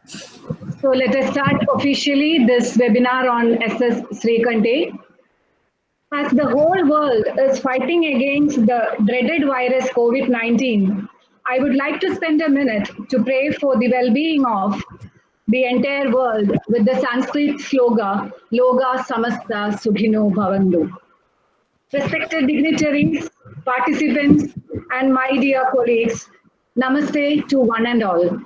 So let us start officially this webinar on SS Srikante. As the whole world is fighting against the dreaded virus COVID-19, I would like to spend a minute to pray for the well-being of the entire world with the Sanskrit slogan, Loga Samasta Sukhino Bhavantu. Respected dignitaries, participants, and my dear colleagues, Namaste to one and all.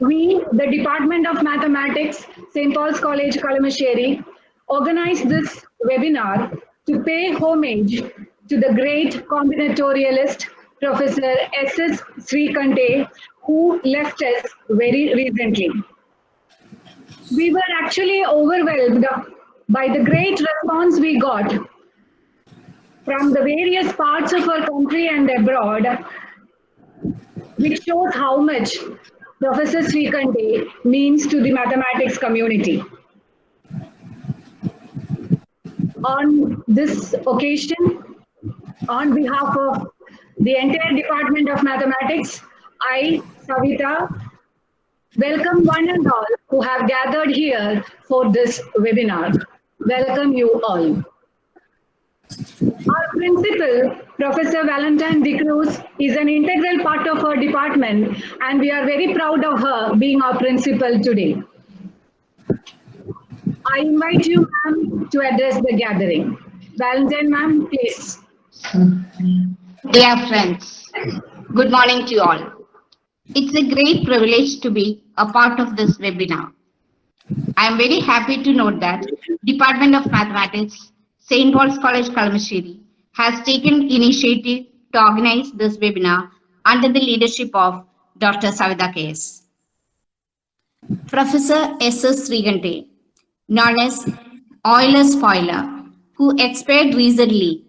We, the Department of Mathematics, St. Paul's College, Kalamassery, organized this webinar to pay homage to the great combinatorialist, Professor S.S. Srikante, who left us very recently. We were actually overwhelmed by the great response we got from the various parts of our country and abroad, which shows how much Professor Srikante means to the mathematics community. On this occasion, on behalf of the entire Department of Mathematics, I, Savita, welcome one and all who have gathered here for this webinar. Welcome you all. Our principal, Professor Valentine De Cruz, is an integral part of our department, and we are very proud of her being our principal today. I invite you, ma'am, to address the gathering. Valentine, ma'am, please. Dear friends, good morning to you all. It's a great privilege to be a part of this webinar. I am very happy to note that Department of Mathematics, St. Paul's College, Kalamassery, has taken initiative to organize this webinar under the leadership of Dr. Savita K.S. Professor S.S. Srikante, known as Euler Spoiler, who expired recently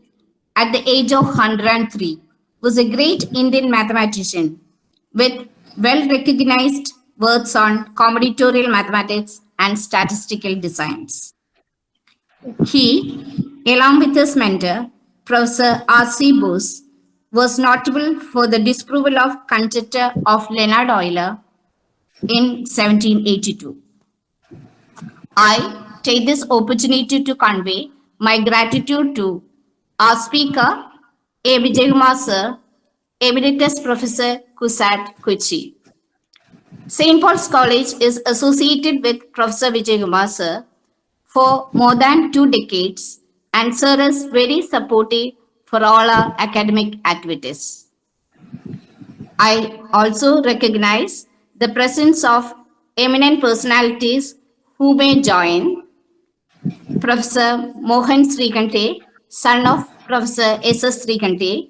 at the age of 103, was a great Indian mathematician with well-recognized works on combinatorial mathematics and statistical designs. He, along with his mentor, Professor R.C. Bose, was notable for the disproval of conjecture of Leonhard Euler in 1782. I take this opportunity to convey my gratitude to our speaker, A. Vijaykumar Sir, Emeritus Professor Kusat Kochi. St. Paul's College is associated with Professor Vijaykumar Sir for more than 2 decades, and Sir is very supportive for all our academic activities. I also recognize the presence of eminent personalities who may join: Professor Mohan Srikante, son of Professor S.S. Srikante,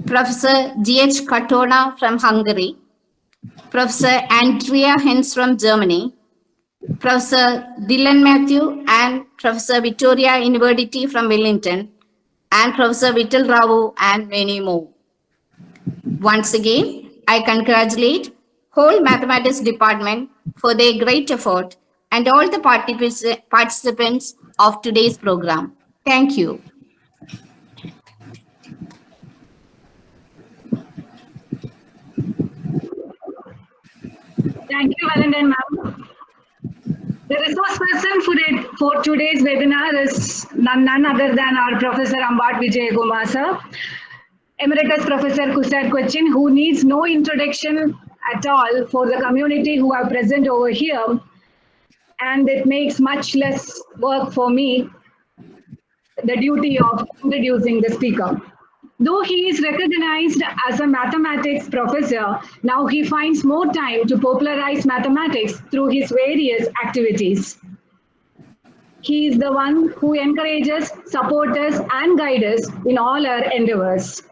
Professor G.H. Katona from Hungary, Professor Andrea Hens from Germany, Professor Dylan Matthew and Professor Victoria University from Wellington, and Professor Vittal Rao and many more. Once again, I congratulate whole mathematics department for their great effort and all the participants of today's program. Thank you. Thank you, Valentine, ma'am. The resource person for today's webinar is none other than our Professor Ambat Vijaykumar Sir, Emeritus Professor Kusat Cochin, who needs no introduction at all for the community who are present over here, and it makes much less work for me, the duty of introducing the speaker. Though he is recognized as a mathematics professor, now he finds more time to popularize mathematics through his various activities. He is the one who encourages, supports us, and guides us in all our endeavors.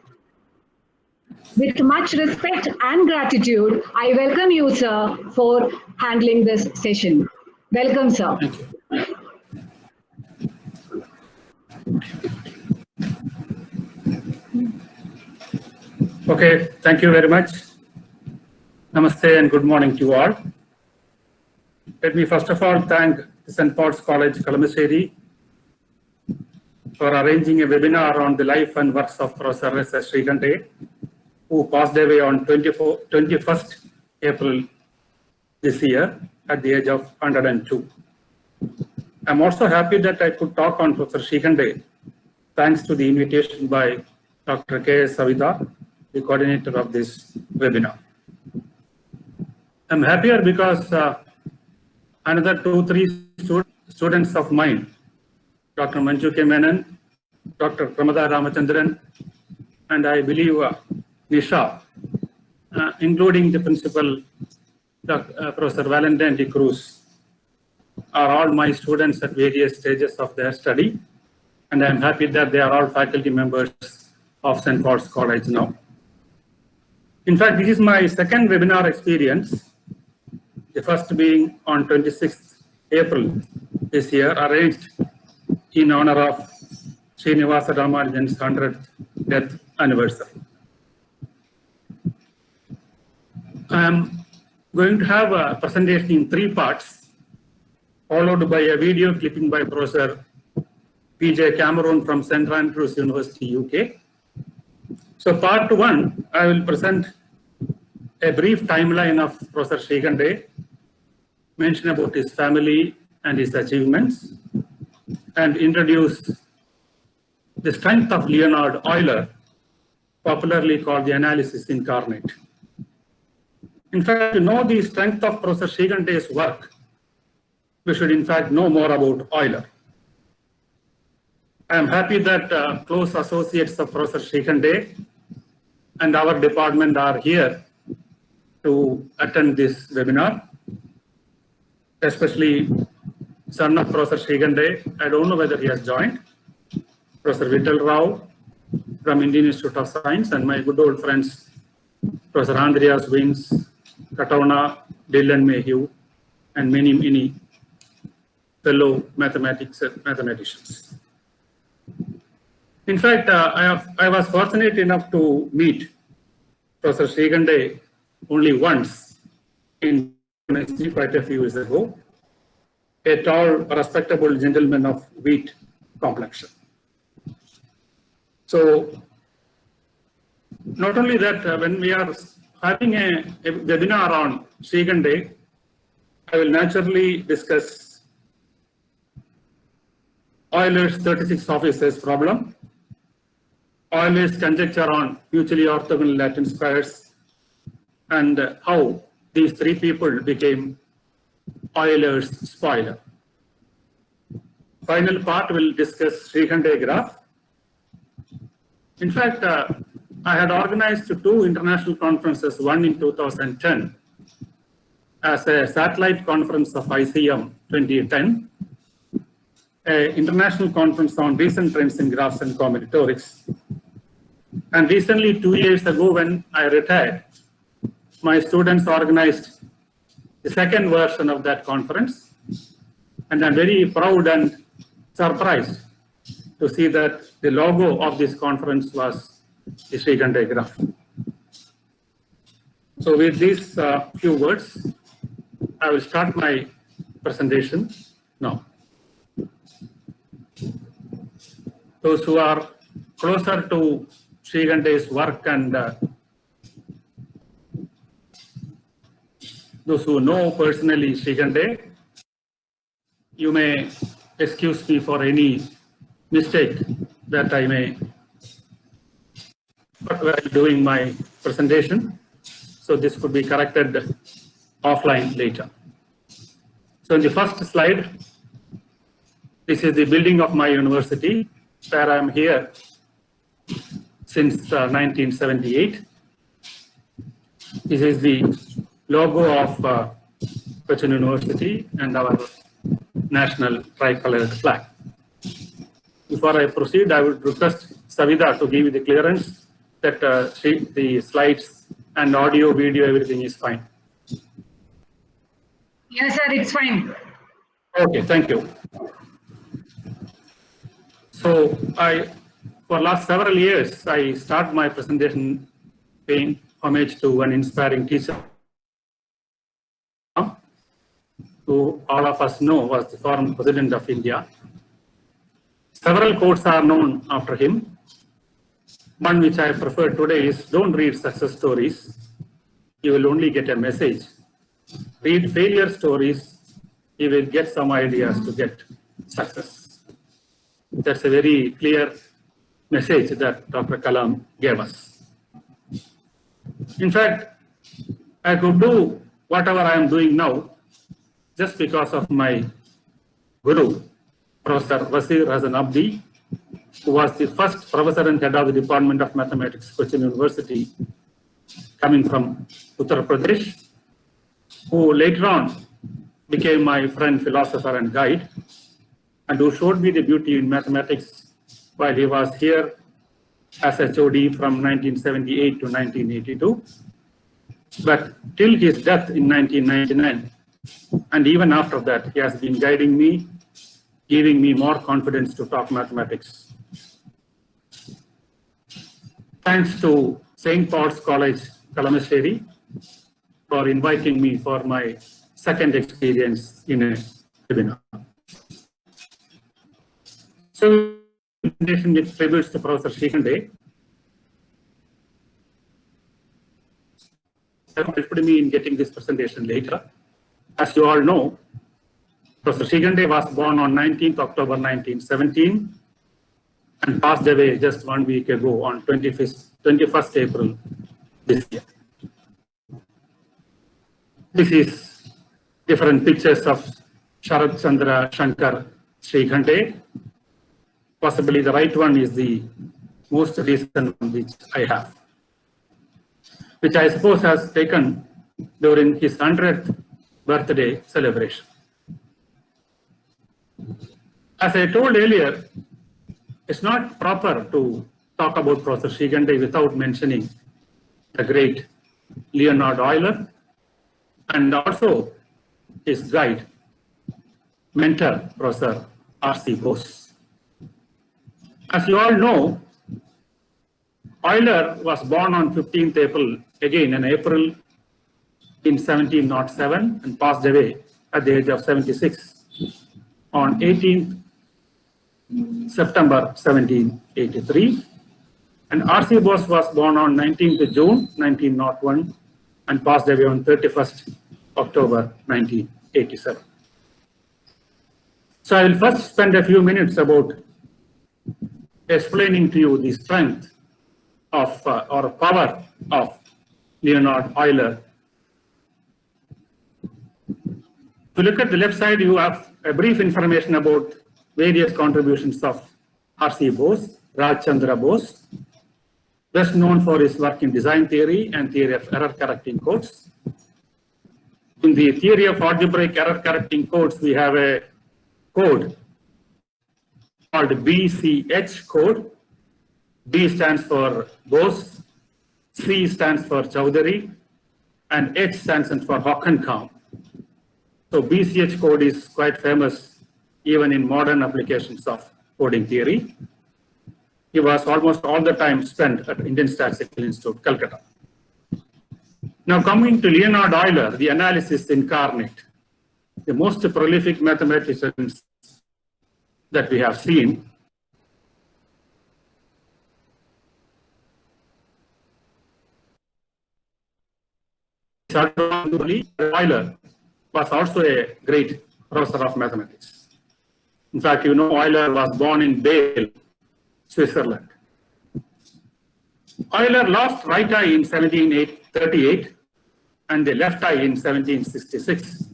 With much respect and gratitude, I welcome you, sir, for handling this session. Welcome, sir. Okay, thank you very much. Namaste and good morning to you all. Let me first of all thank the St. Paul's College, Kalamassery for arranging a webinar on the life and works of Professor S.S. Srikante, who passed away on 21st April this year at the age of 102. I'm also happy that I could talk on Professor Srikhande, thanks to the invitation by Dr. K.S. Savita, the coordinator of this webinar. I'm happier because another 2-3 students of mine, Dr. Manju K. Menon, Dr. Pramada Ramachandran, and I believe Nisha, including the principal, Professor Valentine de Cruz, are all my students at various stages of their study, and I'm happy that they are all faculty members of St. Paul's College now. In fact, this is my second webinar experience, the first being on 26th April this year, arranged in honor of Srinivasa Ramanujan's 100th death anniversary. I am going to have a presentation in 3 parts, followed by a video clipping by Professor P.J. Cameron from St. Andrews University, UK. So part 1, I will present a brief timeline of Professor Srikhande, mention about his family and his achievements, and introduce the strength of Leonhard Euler, popularly called the analysis incarnate. In fact, to know the strength of Professor Srikhande's work, we should in fact know more about Euler. I am happy that close associates of Professor Srikhande and our department are here to attend this webinar, especially son of Professor Srikhande. I don't know whether he has joined, Professor Vittal Rao from Indian Institute of Science, and my good old friends, Professor Andreas Wins, Katona, Dylan Mayhew, and many fellow mathematicians. In fact, I was fortunate enough to meet Professor Srikhande only once in quite a few years ago, a tall, respectable gentleman of wheat complexion. So, not only that, when we are having a webinar on Srikhande, I will naturally discuss Euler's 36 offices problem, Euler's conjecture on mutually orthogonal Latin squares, and how these 3 people became Euler's spoiler. Final part will discuss Srikhande graph. In fact, I had organized 2 international conferences, one in 2010 as a satellite conference of ICM 2010, an international conference on recent trends in graphs and combinatorics. And recently, 2 years ago, when I retired, my students organized the second version of that conference. And I'm very proud and surprised to see that the logo of this conference was the Srikhande graph. So with these few words, I will start my presentation now. Those who are closer to Srikhande's work and those who know personally Srikhande, you may excuse me for any mistake that I may while doing my presentation. So this could be corrected offline later. So in the first slide, this is the building of my university, where I am here since 1978. This is the logo of Cochin University and our national tricolored flag. Before I proceed, I would request Savita to give you the clearance that the slides and audio, video, everything is fine. Yes, sir, it's fine. Okay, thank you. So for last several years, I start my presentation paying homage to an inspiring teacher who all of us know was the former President of India. Several quotes are known after him. One which I prefer today is, don't read success stories. You will only get a message. read failure stories, you will get some ideas to get success. That's a very clear message that Dr. Kalam gave us. In fact, I could do whatever I am doing now just because of my guru, Professor Wasir Hazan Abdi, who was the first professor and head of the Department of Mathematics, Cochin University, coming from Uttar Pradesh, who later on became my friend, philosopher, and guide, and who showed me the beauty in mathematics while he was here as HOD from 1978 to 1982. But till his death in 1999, and even after that, he has been guiding me, giving me more confidence to talk mathematics. Thanks to St. Paul's College, Kalamassery, for inviting me for my second experience in a webinar. So, presentation which tributes to Professor Srikhande helped me in getting this presentation later. As you all know, Professor Srikhande was born on 19th October 1917 and passed away just 1 week ago on 21st April this year. This is different pictures of Sharat Chandra Shankar Srikhande. Possibly the right one is the most recent one which I have, which I suppose has taken during his 100th birthday celebration. As I told earlier, it's not proper to talk about Professor Srikhande without mentioning the great Leonhard Euler and also his guide, mentor, Professor R.C. Bose. As you all know, Euler was born on 15th April, again in April in 1707, and passed away at the age of 76 on 18th September 1783. And R.C. Bose was born on 19th June 1901 and passed away on 31st October 1987. So I will first spend a few minutes about explaining to you the strength of or power of Leonhard Euler. If you look at the left side, you have a brief information about various contributions of R.C. Bose, Raj Chandra Bose, best known for his work in design theory and theory of error correcting codes. In the theory of algebraic error correcting codes, we have a code called BCH code. B stands for Bose, C stands for Chowdhury, and H stands for Hockenkamp. So BCH code is quite famous even in modern applications of coding theory. He was almost all the time spent at Indian Statistical Institute, Calcutta. Now coming to Leonhard Euler, the analysis incarnate, the most prolific mathematicians that we have seen. Euler was also a great professor of mathematics. In fact, you know, Euler was born in Bale, Switzerland. Euler lost right eye in 1738 and the left eye in 1766.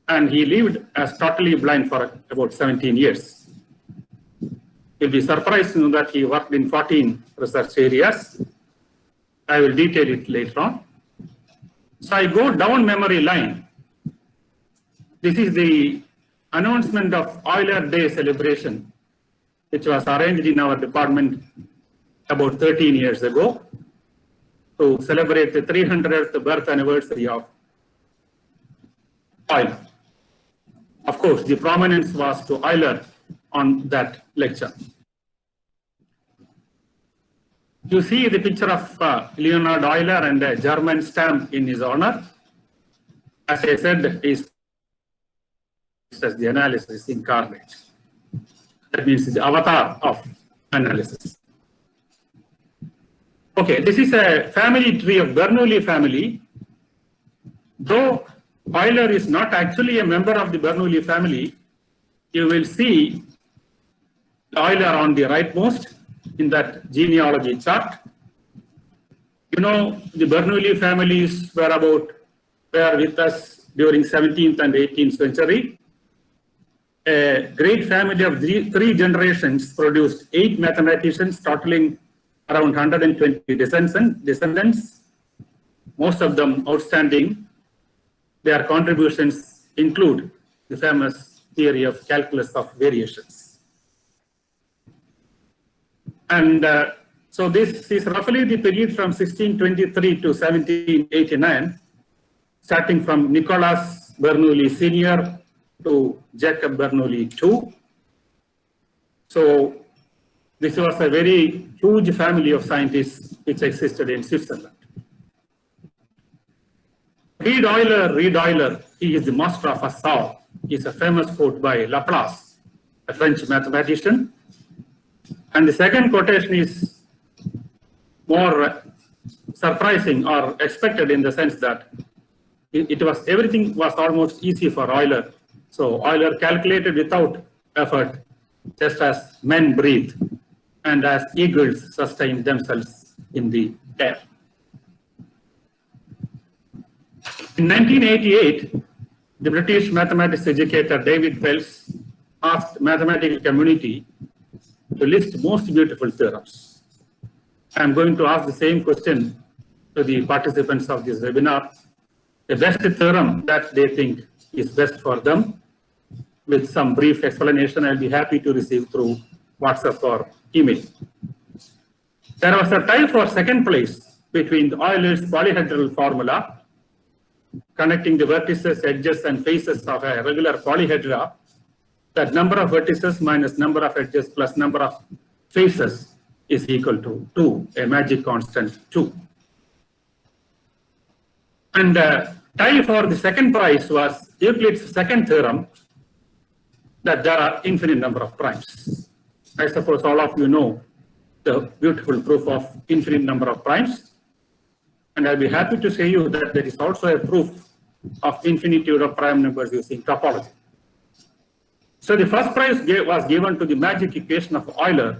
And he lived as totally blind for about 17 years. You'll be surprised to know that he worked in 14 research areas. I will detail it later on. So I go down memory line. This is the announcement of Euler Day celebration, which was arranged in our department about 13 years ago to celebrate the 300th birth anniversary of Euler. Of course, the prominence was to Euler on that lecture. You see the picture of Leonhard Euler and a German stamp in his honor. As I said, is as the analysis incarnate. That means the avatar of analysis. Okay, this is a family tree of Bernoulli family. Though Euler is not actually a member of the Bernoulli family. You will see Euler on the rightmost in that genealogy chart. You know, the Bernoulli families were with us during 17th and 18th century. A great family of three generations produced 8 mathematicians, totaling around 120 descendants, most of them outstanding. Their contributions include the famous theory of calculus of variations. And so this is roughly the period from 1623 to 1789, starting from Nicolas Bernoulli Sr. to Jacob Bernoulli II. So this was a very huge family of scientists which existed in Switzerland. Read Euler, he is the master of us all, is a famous quote by Laplace, a French mathematician. And the second quotation is more surprising or expected in the sense that everything was almost easy for Euler. So Euler calculated without effort, just as men breathe and as eagles sustain themselves in the air. In 1988, the British mathematics educator David Wells asked the mathematical community to list most beautiful theorems. I'm going to ask the same question to the participants of this webinar. The best theorem that they think is best for them, with some brief explanation, I'll be happy to receive through WhatsApp or email. There was a tie for second place between Euler's polyhedral formula, connecting the vertices, edges, and faces of a regular polyhedra, that number of vertices minus number of edges plus number of faces is equal to 2, a magic constant 2. And tie for the second prize was Euclid's second theorem, that there are infinite number of primes. I suppose all of you know the beautiful proof of infinite number of primes. And I'll be happy to say you that there is also a proof of infinitude of prime numbers using topology. So the first prize was given to the magic equation of Euler,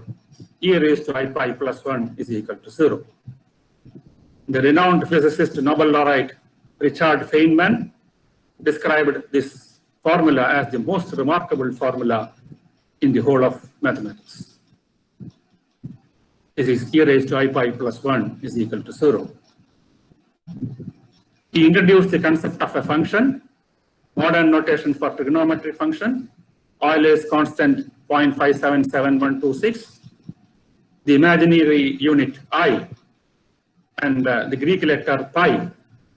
e raised to I pi plus 1 is equal to 0. The renowned physicist Nobel laureate Richard Feynman described this formula as the most remarkable formula in the whole of mathematics. This is e raised to I pi plus 1 is equal to 0. He introduced the concept of a function, modern notation for trigonometric function, Euler's constant 0.577126, the imaginary unit I, and the Greek letter pi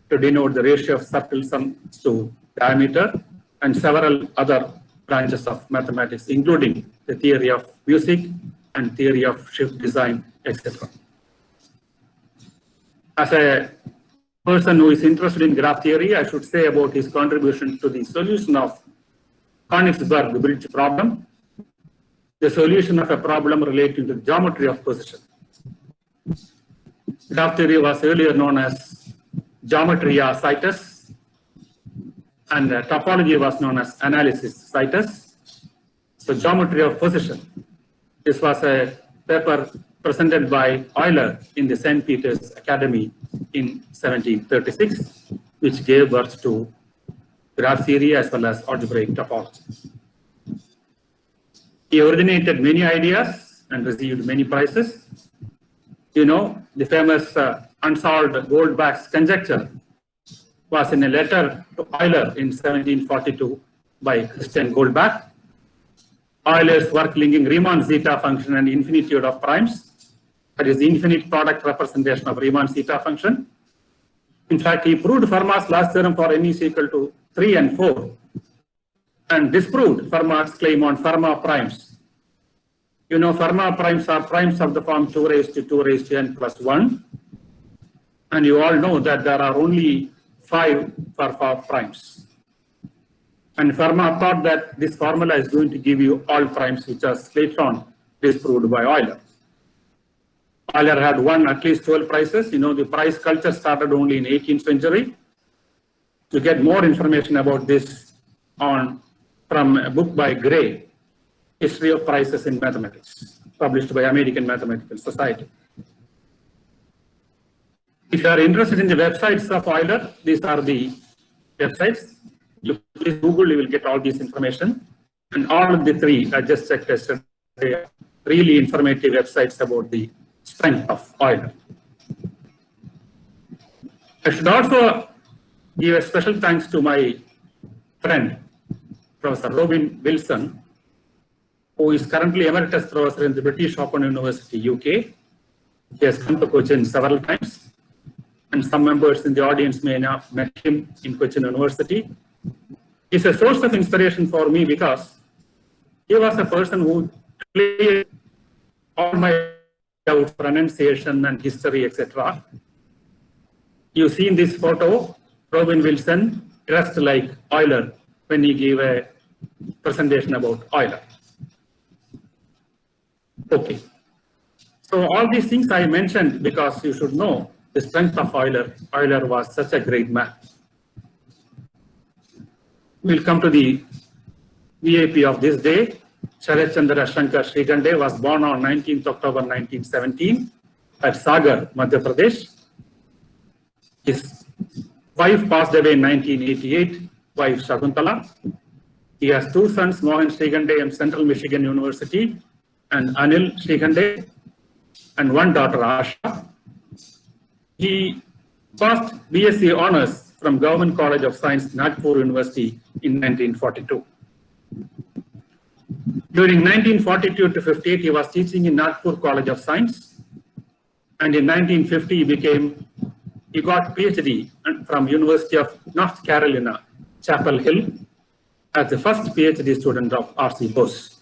to denote the ratio of circle sums to diameter, and several other branches of mathematics, including the theory of music and theory of shift design, etc. As a person who is interested in graph theory, I should say about his contribution to the solution of Königsberg bridge problem, the solution of a problem relating to the geometry of position. Graph theory was earlier known as geometria situs, and topology was known as analysis situs. So geometry of position. This was a paper presented by Euler in the St. Peter's Academy in 1736, which gave birth to graph theory as well as algebraic topology. He originated many ideas and received many prizes. You know, the famous unsolved Goldbach's conjecture was in a letter to Euler in 1742 by Christian Goldbach. Euler's work linking Riemann zeta function and infinitude of primes, that is the infinite product representation of Riemann zeta function. In fact, he proved Fermat's last theorem for n is equal to 3 and 4, and disproved Fermat's claim on Fermat primes. You know, Fermat primes are primes of the form 2 raised to 2 raised to n plus 1. And you all know that there are only 5 Fermat primes. And Fermat thought that this formula is going to give you all primes, which was later on disproved by Euler. Euler had won at least 12 prizes. You know, the prize culture started only in 18th century. You get more information about this from a book by Gray, History of Prices in Mathematics, published by American Mathematical Society. If you are interested in the websites of Euler, these are the websites. You please Google, you will get all this information. And all of the three, I just checked yesterday, really informative websites about the strength of Euler. I should also give a special thanks to my friend, Professor Robin Wilson, who is currently Emeritus Professor in the British Open University, UK. He has come to Cochin several times. And some members in the audience may have met him in Cochin University. He's a source of inspiration for me because he was a person who cleared all my doubts, pronunciation and history, etc. You see in this photo, Robin Wilson dressed like Euler when he gave a presentation about Euler. Okay. So all these things I mentioned because you should know the strength of Euler. Euler was such a great man. We'll come to the VIP of this day. Sharat Chandra Shankar Srikhande was born on 19th October 1917 at Sagar, Madhya Pradesh. His wife passed away in 1988, wife Shakuntala. He has two sons, Mohan Srikhande from Central Michigan University and Anil Srikhande, and one daughter, Asha. He passed BSc Honours from Government College of Science, Nagpur University in 1942. During 1942 to 58, he was teaching in Nagpur College of Science. And in 1950, he got PhD from University of North Carolina, Chapel Hill, as the first PhD student of R.C. Bose.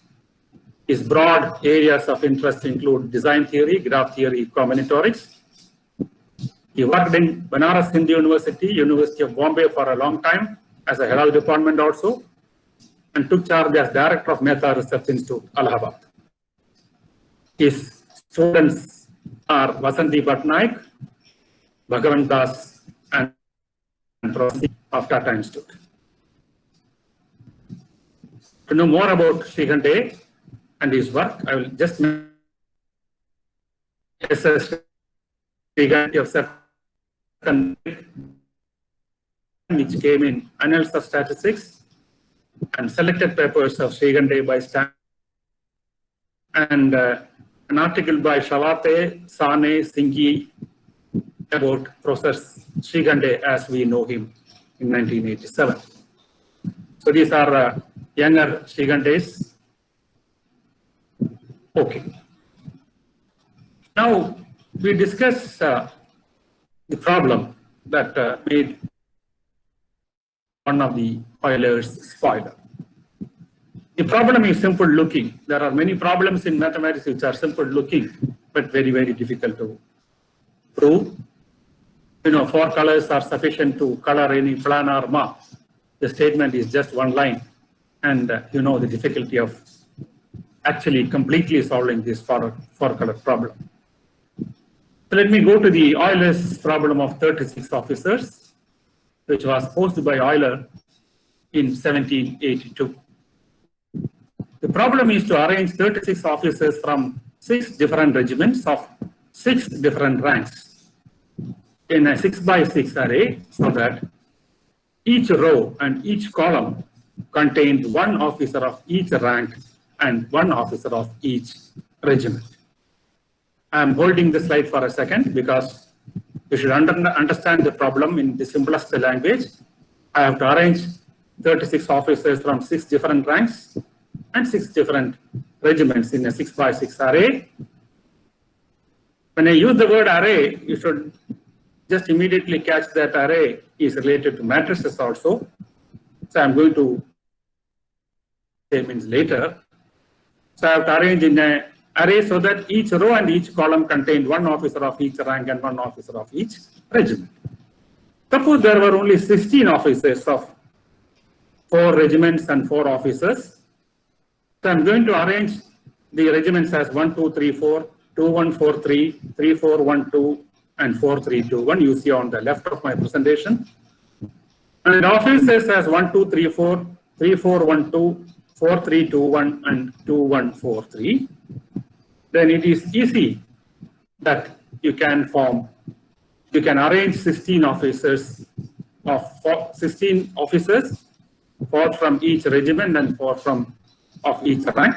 His broad areas of interest include design theory, graph theory, combinatorics. He worked in Banaras Hindu University, University of Bombay for a long time as a head of department also, and took charge as director of Mehta Research Institute, Allahabad. His students are Vasanti Bhatnaik, Bhagavan Das, and Prosi of Tata Institute. To know more about Srikhande and his work, I will just mention SS Srikhande of second, which came in Annals of Statistics, and selected papers of Srikhande by Stan, and an article by Shavate, Sane, Singhi about Professor Srikhande as we know him in 1987. So these are younger Srikhandes. Okay. Now we discuss the problem that made one of the Euler's spoiler. The problem is simple looking. There are many problems in mathematics which are simple looking, but very, very difficult to prove. You know, 4 colors are sufficient to color any planar map. The statement is just one line, and you know the difficulty of actually completely solving this 4-color problem. So let me go to the Euler's problem of 36 officers, which was posed by Euler in 1782. The problem is to arrange 36 officers from 6 different regiments of 6 different ranks in a 6x6 array, so that each row and each column contained 1 officer of each rank and 1 officer of each regiment. I am holding the slide for a second because you should understand the problem in the simplest language. I have to arrange 36 officers from 6 different ranks and 6 different regiments in a 6x6 array. When I use the word array, you should just immediately catch that array is related to matrices also. So I'm going to say means later. So I have to arrange in an array so that each row and each column contained 1 officer of each rank and 1 officer of each regiment. Suppose there were only 16 officers of 4 regiments and 4 officers. So I'm going to arrange the regiments as 1, 2, 3, 4, 2, 1, 4, 3, 3, 4, 1, 2, and 4, 3, 2, 1. You see on the left of my presentation. And officers as 1234, 3412, 4321, and 2143. Then it is easy that you can arrange 16 officers four from each regiment and four from of each rank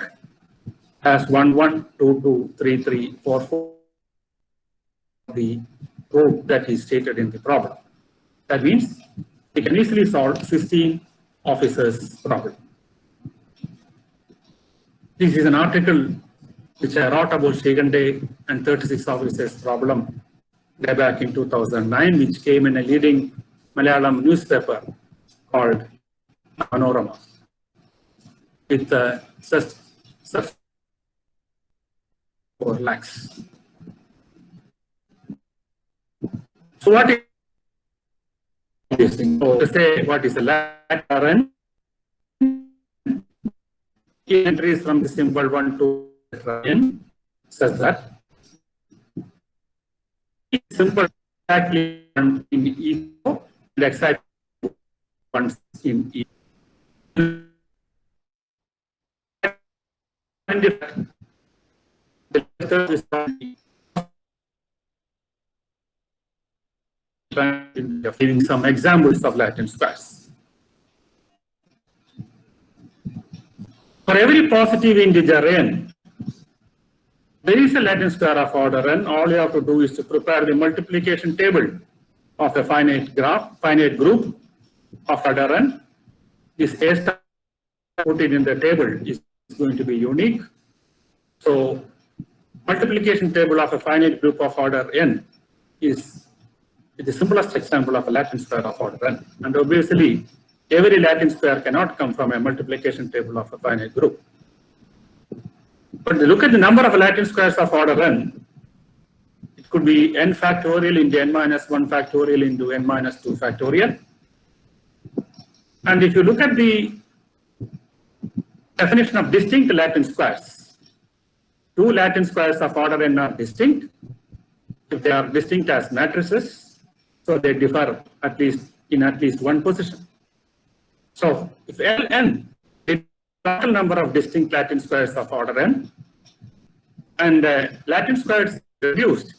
as 1, 1, 2, 2, 3, 3, 4, 4, the group that is stated in the problem. That means we can easily solve 16 officers problem. This is an article which I wrote about Srikantai and 36 officers problem way back in 2009, which came in a leading Malayalam newspaper called Manorama, with just 4 lakhs. So what is this thing? So to say what is the Latin entries from the symbol 1 to n such that simple exactly in each and exactly once in each. And if the letter is giving some examples of Latin squares. For every positive integer n, there is a Latin square of order n. All you have to do is to prepare the multiplication table of a finite group of order n. This A star put it in the table is going to be unique. So multiplication table of a finite group of order n is the simplest example of a Latin square of order n. And obviously, every Latin square cannot come from a multiplication table of a finite group. But look at the number of Latin squares of order n. It could be n factorial into n minus 1 factorial into n minus 2 factorial. And if you look at the definition of distinct Latin squares, 2 Latin squares of order n are distinct if they are distinct as matrices. So they differ in at least one position. So if Ln is the total number of distinct Latin squares of order n, and Latin squares reduced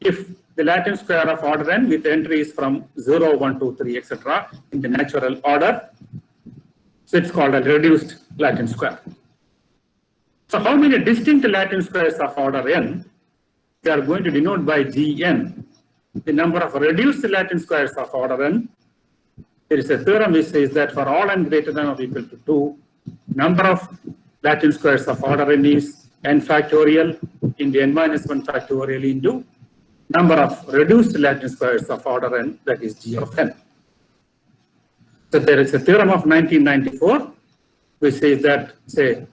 if the Latin square of order n with entries from 0, 1, 2, 3, etc. in the natural order, so it's called a reduced Latin square. So how many distinct Latin squares of order n? They are going to denote by Gn the number of reduced Latin squares of order n. There is a theorem which says that for all n greater than or equal to 2, number of Latin squares of order n is n factorial into n minus 1 factorial into number of reduced Latin squares of order n, that is G of n. So there is a theorem of 1994 which says that, say,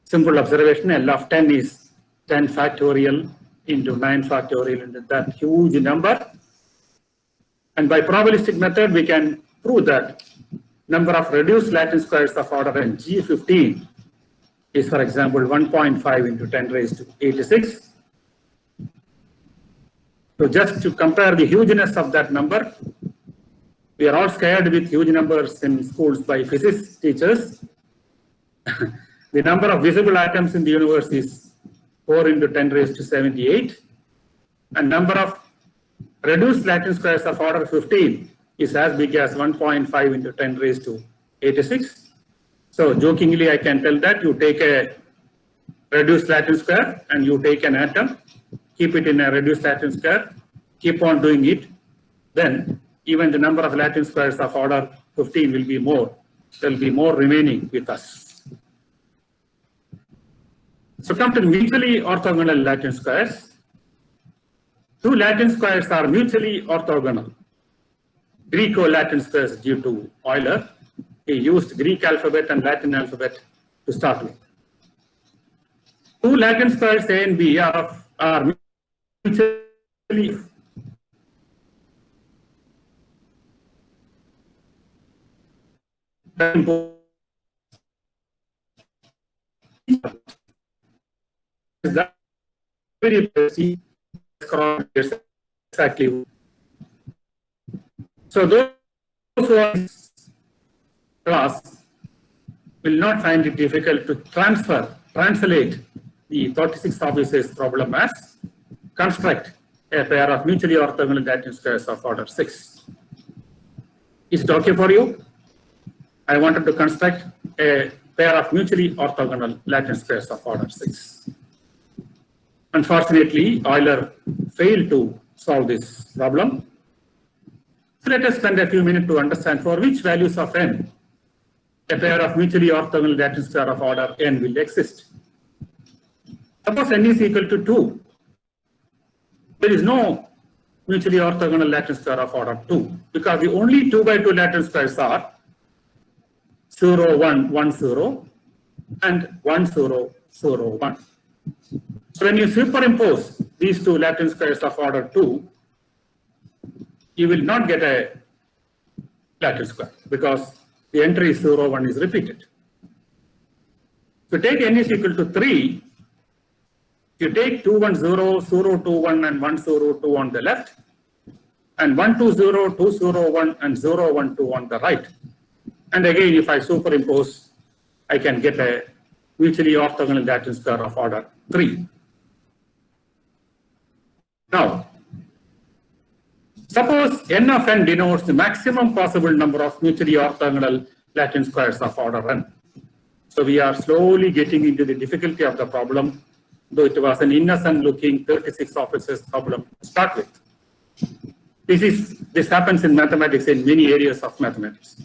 simple observation L of 10 is 10 factorial into 9 factorial into that huge number. And by probabilistic method, we can prove that number of reduced Latin squares of order n, G15, is, for example, 1.5 into 10 raised to 86. So just to compare the hugeness of that number, we are all scared with huge numbers in schools by physics teachers. The number of visible atoms in the universe is 4 into 10 raised to 78. And number of reduced Latin squares of order 15 is as big as 1.5 into 10 raised to 86. So jokingly, I can tell that you take a reduced Latin square and you take an atom, keep it in a reduced Latin square, keep on doing it, then even the number of Latin squares of order 15 will be more. There will be more remaining with us. So come to mutually orthogonal Latin squares. 2 Latin squares are mutually orthogonal. Greco-Latin squares due to Euler. He used Greek alphabet and Latin alphabet to start with. 2 Latin squares A and B are mutually that very exactly. So those who are in this class will not find it difficult to translate the 36 offices problem as construct a pair of mutually orthogonal Latin squares of order 6. Is it okay for you? I wanted to construct a pair of mutually orthogonal Latin squares of order 6. Unfortunately, Euler failed to solve this problem. So let us spend a few minutes to understand for which values of n a pair of mutually orthogonal Latin square of order n will exist. Suppose n is equal to 2. There is no mutually orthogonal Latin square of order 2 because the only 2 by 2 Latin squares are 0, 1, 1, 0 and 1, 0, 0, 1. So when you superimpose these two Latin squares of order 2, you will not get a Latin square because the entry 0, 1 is repeated. So take n is equal to 3. You take 2, 1, 0, 0, 2, 1 and 1, 0, 2 on the left and 1, 2, 0, 2, 0, 1 and 0, 1, 2 on the right. And again, if I superimpose, I can get a mutually orthogonal Latin square of order 3. Now, suppose n of n denotes the maximum possible number of mutually orthogonal Latin squares of order n. So we are slowly getting into the difficulty of the problem, though it was an innocent looking 36 offices problem to start with. This happens in mathematics in many areas of mathematics.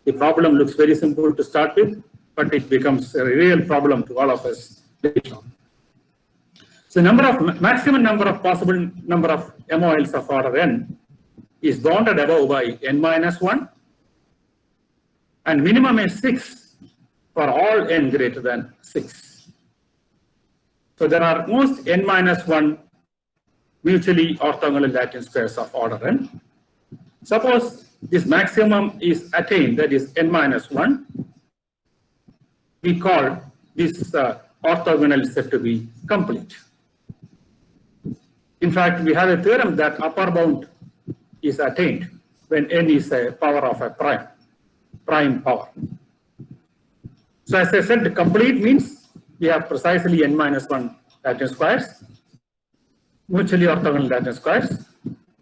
The problem looks very simple to start with, but it becomes a real problem to all of us later on. So maximum number of possible number of MOLs of order n is bounded above by n minus 1 and minimum is 6 for all n greater than 6. So there are most n minus 1 mutually orthogonal Latin squares of order n. Suppose this maximum is attained, that is n minus 1, we call this orthogonal set to be complete. In fact, we have a theorem that upper bound is attained when n is a power of a prime power. So as I said, complete means we have precisely n minus 1 Latin squares, mutually orthogonal Latin squares,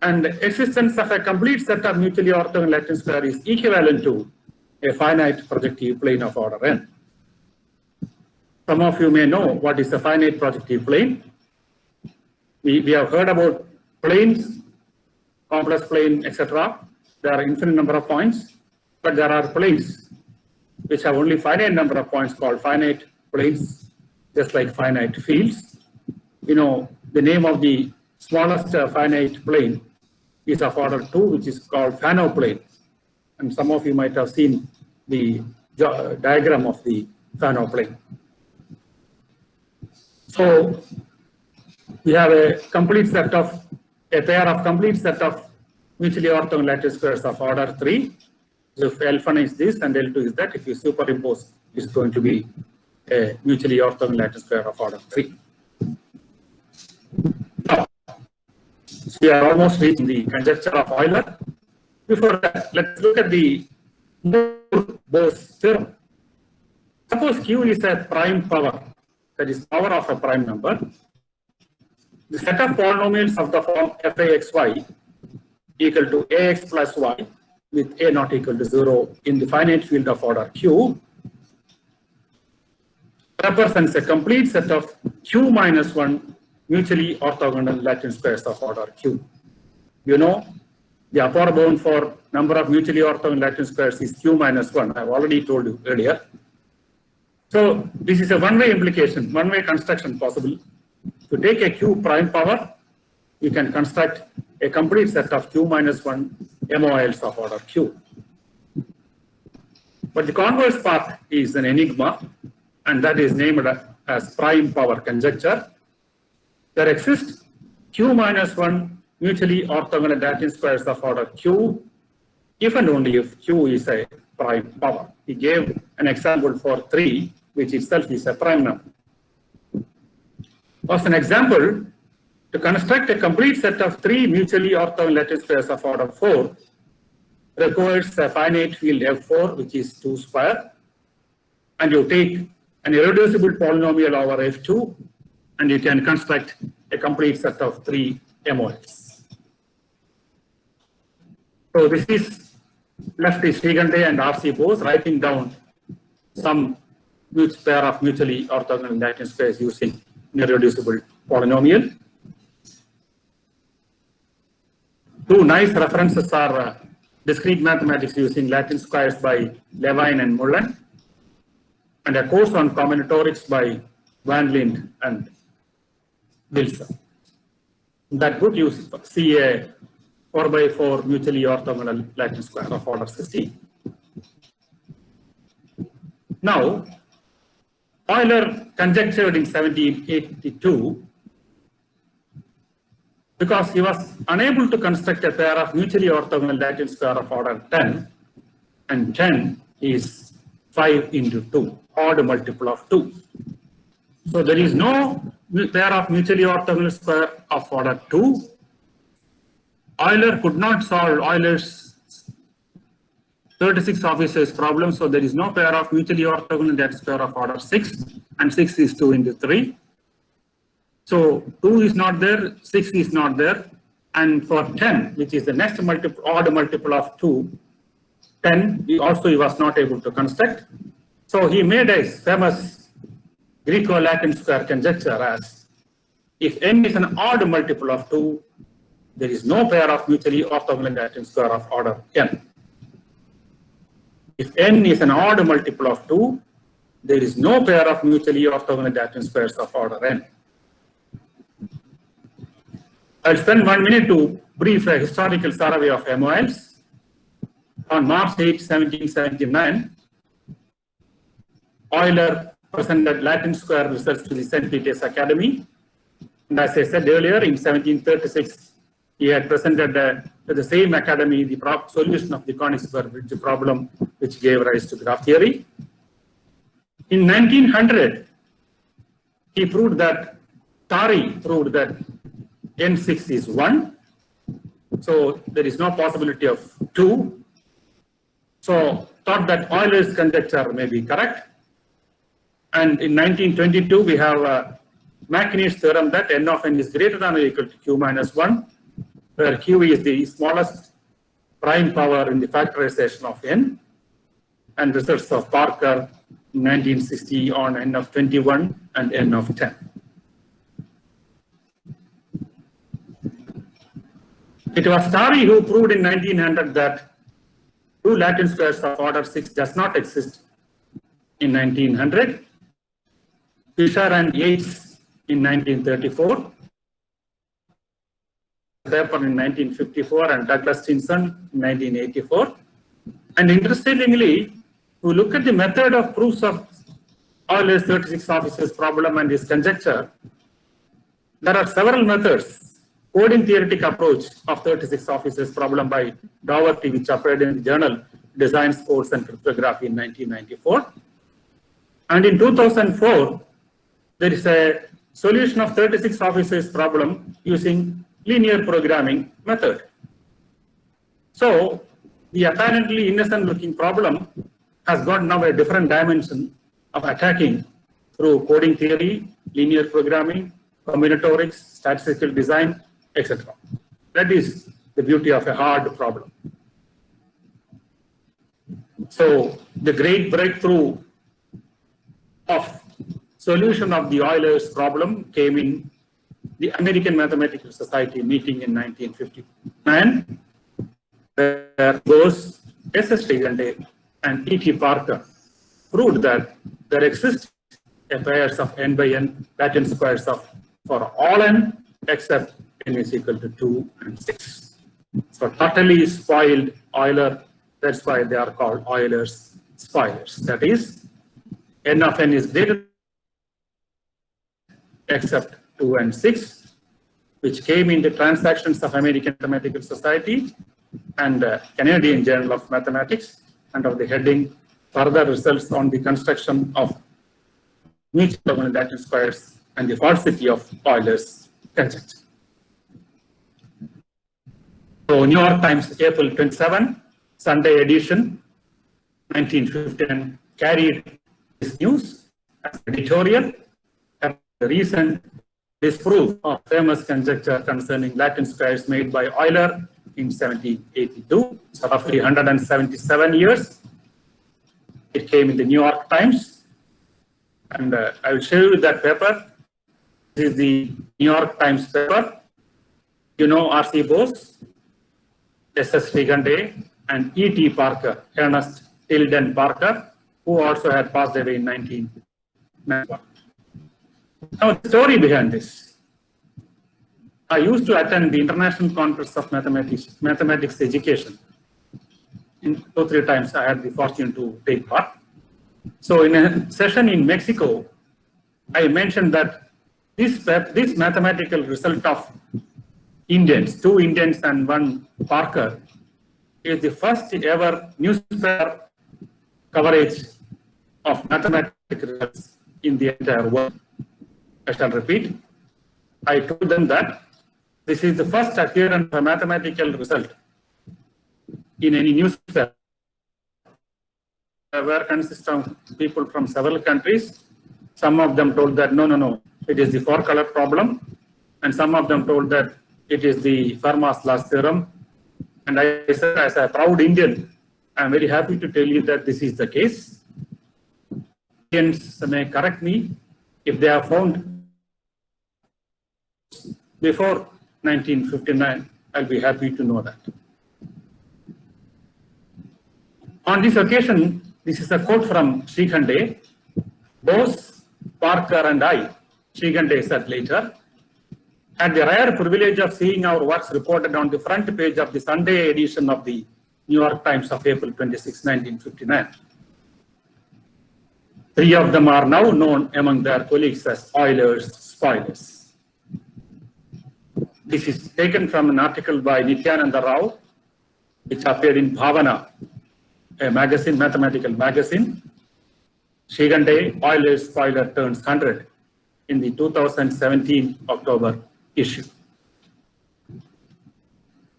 and the existence of a complete set of mutually orthogonal Latin square is equivalent to a finite projective plane of order n. Some of you may know what is a finite projective plane. We have heard about planes, complex plane, etc. There are infinite number of points, but there are planes which have only finite number of points called finite planes, just like finite fields. You know, the name of the smallest finite plane is of order 2, which is called Fano plane. And some of you might have seen the diagram of the Fano plane. So we have a pair of complete set of mutually orthogonal Latin squares of order 3. So if L1 is this and L2 is that, if you superimpose, it's going to be a mutually orthogonal Latin square of order 3. Now, so we are almost reaching the conjecture of Euler. Before that, let's look at the Bose theorem. Suppose Q is a prime power, that is power of a prime number. The set of polynomials of the form f(a(x, y) equal to ax plus y with a not equal to 0 in the finite field of order q represents a complete set of q minus 1 mutually orthogonal Latin squares of order q. You know, the upper bound for number of mutually orthogonal Latin squares is q minus 1. I've already told you earlier. So this is a one-way implication, one-way construction possible. To take a q prime power, you can construct a complete set of q minus 1 MOLs of order q. But the converse part is an enigma, and that is named as prime power conjecture. There exists q minus 1 mutually orthogonal Latin squares of order q, if and only if q is a prime power. He gave an example for 3, which itself is a prime number. As an example, to construct a complete set of 3 mutually orthogonal Latin squares of order 4, requires a finite field F4, which is 2 square, and you take an irreducible polynomial over F2, and you can construct a complete set of 3 MOLs. So this is left is Srikanday and R.C. Bose writing down some pair of mutually orthogonal Latin squares using irreducible polynomial. Two nice references are discrete mathematics using Latin squares by Levine and Mullen, and a course on combinatorics by Van Linde and Wilson. In that book, you see a 4x4 mutually orthogonal Latin square of order 16. Now, Euler conjectured in 1782, because he was unable to construct a pair of mutually orthogonal Latin square of order 10, and 10 is 5 into 2, odd multiple of 2. So there is no pair of mutually orthogonal square of order 2. Euler could not solve Euler's 36 officers problem, so there is no pair of mutually orthogonal Latin square of order 6, and 6 is 2 into 3. So 2 is not there, 6 is not there, and for 10, which is the next odd multiple of 2, 10, he was not able to construct. So he made a famous Greco-Latin square conjecture as, if n is an odd multiple of 2, there is no pair of mutually orthogonal Latin square of order n. If n is an odd multiple of 2, there is no pair of mutually orthogonal Latin squares of order n. I'll spend 1 minute to brief a historical survey of MOLs. On March 8, 1779, Euler presented Latin square results to the St. Peter's Academy. And as I said earlier, in 1736, he had presented to the same academy the solution of the Königsberg bridge problem, which gave rise to graph theory. In 1900, he proved that, Tari proved that n6 is 1. So there is no possibility of 2. So thought that Euler's conjecture may be correct. And in 1922, we have Macqueen's theorem that n of n is greater than or equal to q minus 1, where q is the smallest prime power in the factorization of n, and results of Parker in 1960 on n of 21 and n of 10. It was Tari who proved in 1900 that 2 Latin squares of order 6 does not exist in 1900. Fisher and Yates in 1934. Paper in 1954 and Douglas Stinson in 1984. And interestingly, we look at the method of proofs of Euler's 36 officers problem and his conjecture. There are several methods. Coding theoretic approach of 36 officers problem by Dougherty, which appeared in the journal Design, Codes and Cryptography in 1994. And in 2004, there is a solution of 36 officers problem using linear programming method. So the apparently innocent looking problem has got now a different dimension of attacking through coding theory, linear programming, combinatorics, statistical design, etc. That is the beauty of a hard problem. So the great breakthrough of solution of the Euler's problem came in the American Mathematical Society meeting in 1959, where Bose, S.S. Srikanday, and E.T. Parker proved that there exists a pairs of n by n Latin squares of for all n except n is equal to 2 and 6. So totally spoiled Euler. That's why they are called Euler's spoilers. That is, n of n is greater except 2 and 6, which came in the Transactions of American Mathematical Society and Canadian Journal of Mathematics under the heading Further Results on the Construction of Mutual Latin Squares and the Falsity of Euler's Conjecture. So New York Times, April 27, Sunday edition, 1915, carried this news as editorial. The recent disproof of famous conjecture concerning Latin squares made by Euler in 1782, so roughly 177 years. It came in the New York Times, and I will show you that paper. This is the New York Times paper. You know R.C. Bose, S.S. Srikande, and E.T. Parker, Ernest Tilden Parker, who also had passed away in 1991. Now, the story behind this. I used to attend the International Congress of Mathematics Education. 2 or 3 times I had the fortune to take part. So in a session in Mexico, I mentioned that this mathematical result of Indians, 2 Indians and 1 Parker, is the first ever newspaper coverage of mathematical results in the entire world. I shall repeat. I told them that this is the first appearance of a mathematical result in any newspaper, where consists of people from several countries. Some of them told that no, it is the 4-color problem, and some of them told that it is the Fermat's last theorem. And I said, as a proud Indian, I am very happy to tell you that this is the case. Indians may correct me if they are found before 1959. I'll be happy to know that. On this occasion, this is a quote from Srikande. Bose, Parker, and I, Srikande said later, had the rare privilege of seeing our works reported on the front page of the Sunday edition of the New York Times of April 26, 1959. 3 of them are now known among their colleagues as Euler's spoilers. This is taken from an article by Nityananda Rao, which appeared in Bhavana, a magazine, mathematical magazine. Srikande, Euler's spoiler turns 100 in the 2017 October issue.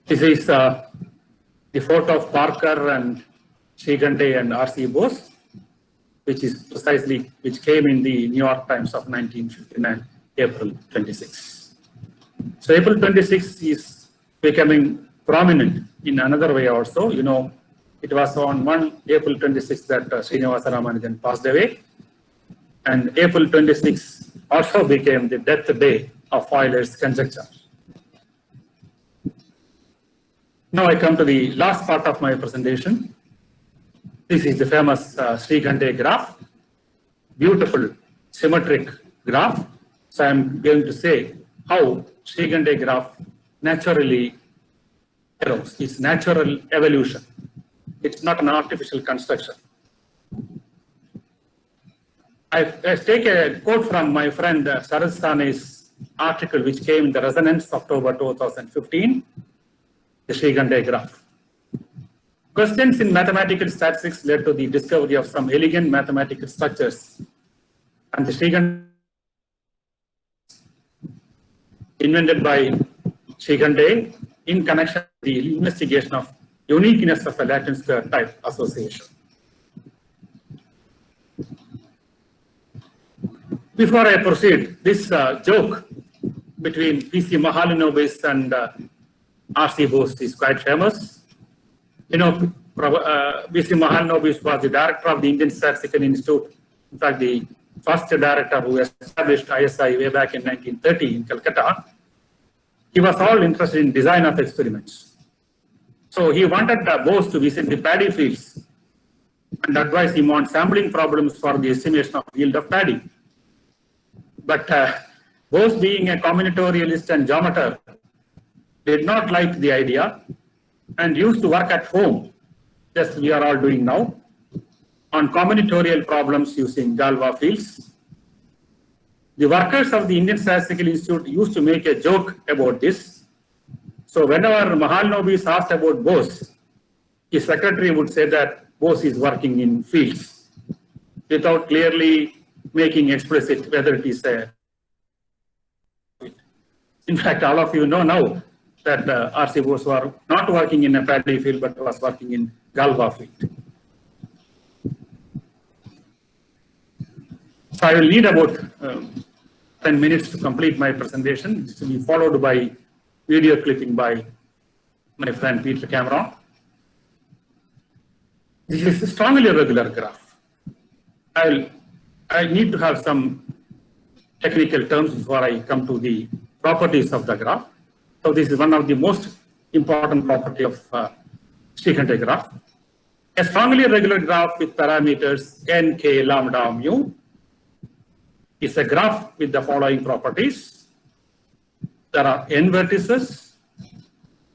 This is the photo of Parker and Srikande and R.C. Bose, which came in the New York Times of 1959, April 26. So April 26 is becoming prominent in another way also. You know, it was on April 26 that Srinivasa Ramanujan passed away, and April 26 also became the death day of Euler's conjecture. Now I come to the last part of my presentation. This is the famous Srikande graph, beautiful symmetric graph. So I am going to say how Srikande graph naturally arose. It's natural evolution. It's not an artificial construction. I take a quote from my friend Sarad Sane's article, which came in the Resonance, October 2015, the Srikande graph. Questions in mathematical statistics led to the discovery of some elegant mathematical structures, and the Srikande invented by Srikande in connection with the investigation of uniqueness of a Latin square type association. Before I proceed, this joke between P.C. Mahalanobis and R.C. Bose is quite famous. You know, P.C. Mahalanobis was the director of the Indian Statistical Institute. In fact, the first director who established ISI way back in 1930 in Calcutta. He was all interested in design of experiments. So he wanted Bose to visit the paddy fields and advise him on sampling problems for the estimation of yield of paddy. But Bose, being a combinatorialist and geometer, did not like the idea and used to work at home, just we are all doing now, on combinatorial problems using Galois fields. The workers of the Indian Statistical Institute used to make a joke about this. So whenever Mahalanobis asked about Bose, his secretary would say that Bose is working in fields, without clearly making explicit whether it is a. In fact, all of you know now that RCOs were not working in a paddy field but was working in Galva field. So I will need about 10 minutes to complete my presentation. This will be followed by video clipping by my friend Peter Cameron. This is a strongly irregular graph. I need to have some technical terms before I come to the properties of the graph. So this is one of the most important property of Srikhante graph. A strongly irregular graph with parameters n, k, lambda, mu is a graph with the following properties. There are n vertices.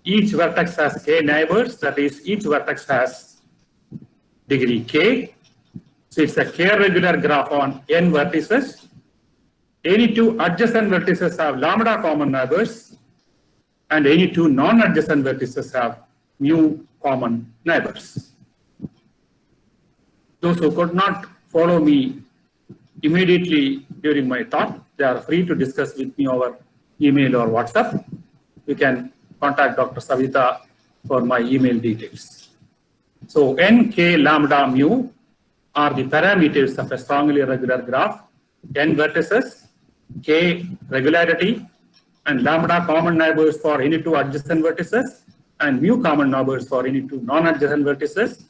Each vertex has k neighbors, that is, each vertex has degree k. So it's a k-regular graph on n vertices. Any two adjacent vertices have lambda common neighbors, and any two non-adjacent vertices have mu common neighbors. Those who could not follow me immediately during my talk, they are free to discuss with me over email or WhatsApp. You can contact Dr. Savita for my email details. So n, k, lambda, mu are the parameters of a strongly irregular graph. N vertices, k regularity, and lambda common neighbors for any two adjacent vertices, and mu common neighbors for any two non-adjacent vertices.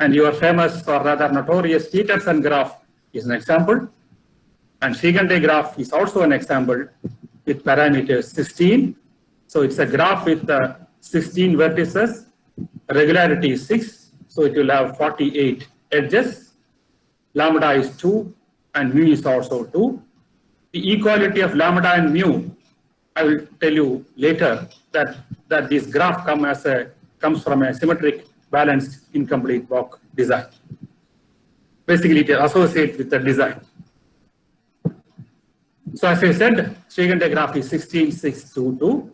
And your famous or rather notorious Peterson graph is an example. And Srikhante graph is also an example with parameters 16. So it's a graph with 16 vertices, regularity is 6, so it will have 48 edges. Lambda is 2 and mu is also 2. The equality of lambda and mu, I will tell you later that this graph comes from a symmetric, balanced, incomplete block design. Basically, it associates with the design. So as I said, Srikhante graph is 16, 6, 2, 2.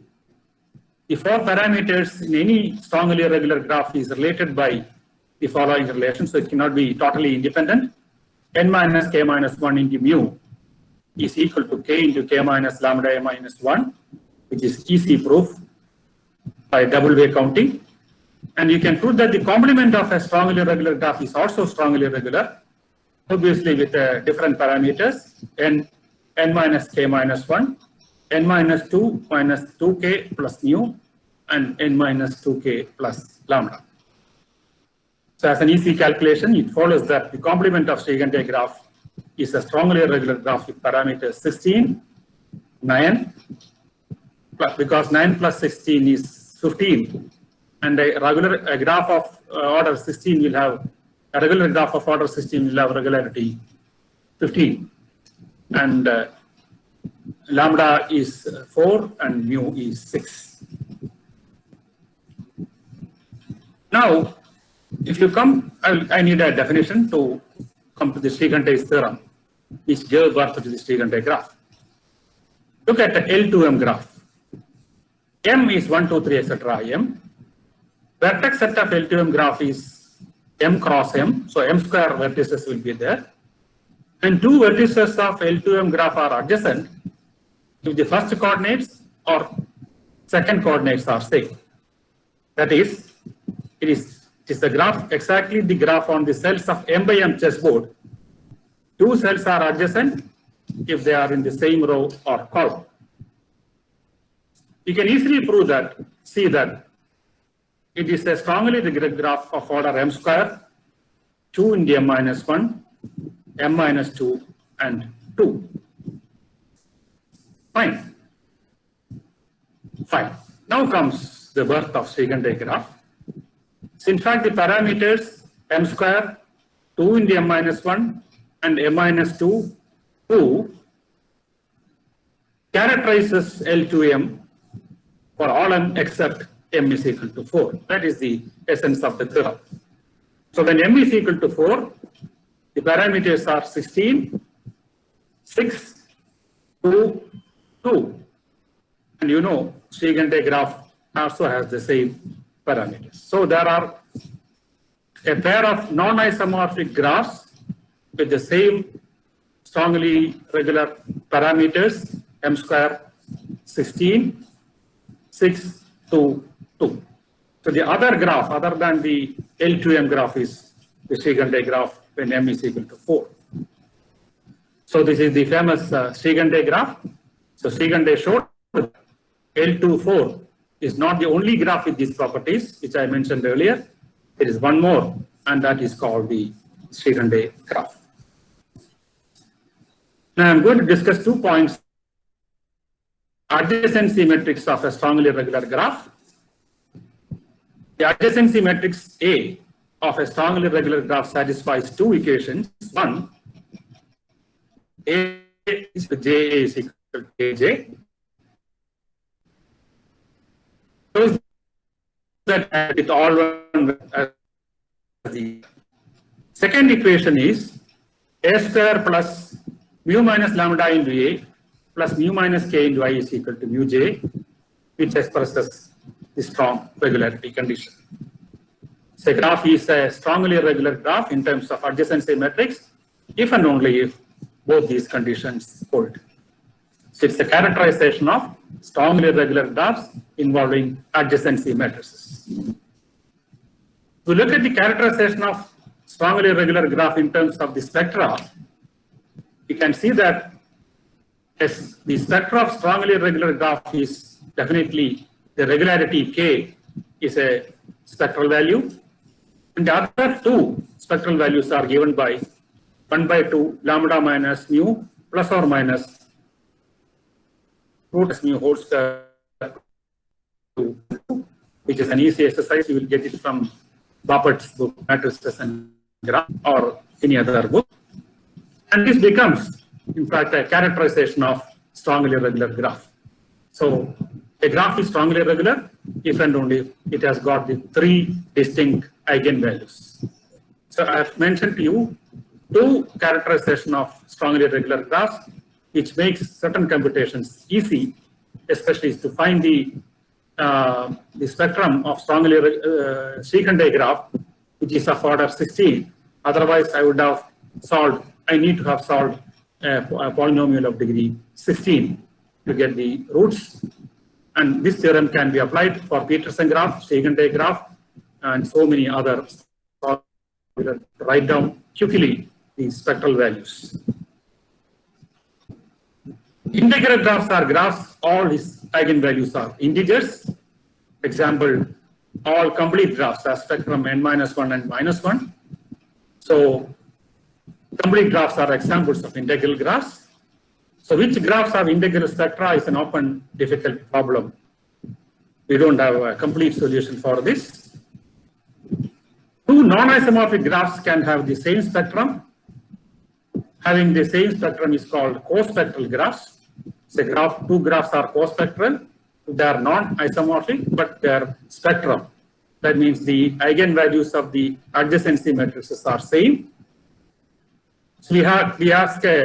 The four parameters in any strongly irregular graph is related by the following relation, so it cannot be totally independent. N minus k minus 1 into mu is equal to k into k minus lambda minus 1, which is easy proof by double way counting. And you can prove that the complement of a strongly irregular graph is also strongly irregular, obviously with different parameters, n minus k minus 1, n minus 2 minus 2k plus mu, and n minus 2k plus lambda. So as an easy calculation, it follows that the complement of Srikhante graph is a strongly irregular graph with parameters 16, 9, because 9 plus 16 is 15, and a graph of order 16 will have, a regular graph of order 16 will have regularity 15, and lambda is 4 and mu is 6. Now, if you come, I need a definition to come to the Srikhante's theorem, which gave birth to the Srikhante graph. Look at the L2M graph. M is 1, 2, 3, etc. M. Vertex set of L2M graph is M cross M, so M square vertices will be there. And two vertices of L2M graph are adjacent if the first coordinates or second coordinates are same. That is, it is the graph, exactly the graph on the cells of M by M chessboard. Two cells are adjacent if they are in the same row or column. You can easily prove that, see that it is a strongly irregular graph of order M square, 2 into M minus 1, M minus 2, and 2. Fine. Fine. Now comes the birth of Srikhante graph. So in fact, the parameters M square, 2 into M minus 1, and M minus 2, 2 characterizes L2M for all M except M is equal to 4. That is the essence of the theorem. So when M is equal to 4, the parameters are 16, 6, 2, 2. And you know, Srikhante graph also has the same parameters. So there are a pair of non-isomorphic graphs with the same strongly regular parameters, M square 16, 6, to 2. So the other graph, other than the L2M graph, is the Srikhande graph when M is equal to 4. So this is the famous Srikhande graph. So Srikhande showed L24 is not the only graph with these properties, which I mentioned earlier. There is one more, and that is called the Srikhande graph. Now I'm going to discuss 2 points. Adjacency matrix of a strongly regular graph. The adjacency matrix A of a strongly regular graph satisfies 2 equations. One, A is the J is equal to AJ. Shows that it all one as the second equation is A square plus mu minus lambda into A plus mu minus K into I is equal to mu J, which expresses the strong regularity condition. So a graph is a strongly regular graph in terms of adjacency matrix if and only if both these conditions hold. So it's the characterization of strongly regular graphs involving adjacency matrices. If we look at the characterization of strongly regular graph in terms of the spectra, you can see that as the spectra of strongly regular graph is definitely the regularity K is a spectral value, and the other 2 spectral values are given by 1/2 lambda minus mu plus or minus root mu whole square, which is an easy exercise. You will get it from Bappett's book, Matrices and Graph, or any other book. And this becomes, in fact, a characterization of strongly regular graph. So a graph is strongly regular if and only if it has got the 3 distinct eigenvalues. So I have mentioned to you 2 characterization of strongly regular graphs, which makes certain computations easy, especially to find the spectrum of strongly Srikhande graph, which is of order 16. Otherwise, I need to have solved a polynomial of degree 16 to get the roots. And this theorem can be applied for Peterson graph, Srikhande graph, and so many other. Write down quickly the spectral values. Integer graphs are graphs, all its eigenvalues are integers. Example, all complete graphs are spectrum n-1 and -1. So complete graphs are examples of integral graphs. So which graphs have integral spectra is an often difficult problem. We don't have a complete solution for this. 2 non-isomorphic graphs can have the same spectrum. Having the same spectrum is called co-spectral graphs. So 2 graphs are co-spectral. They are non-isomorphic, but their spectrum. That means the eigenvalues of the adjacency matrices are same. So we ask a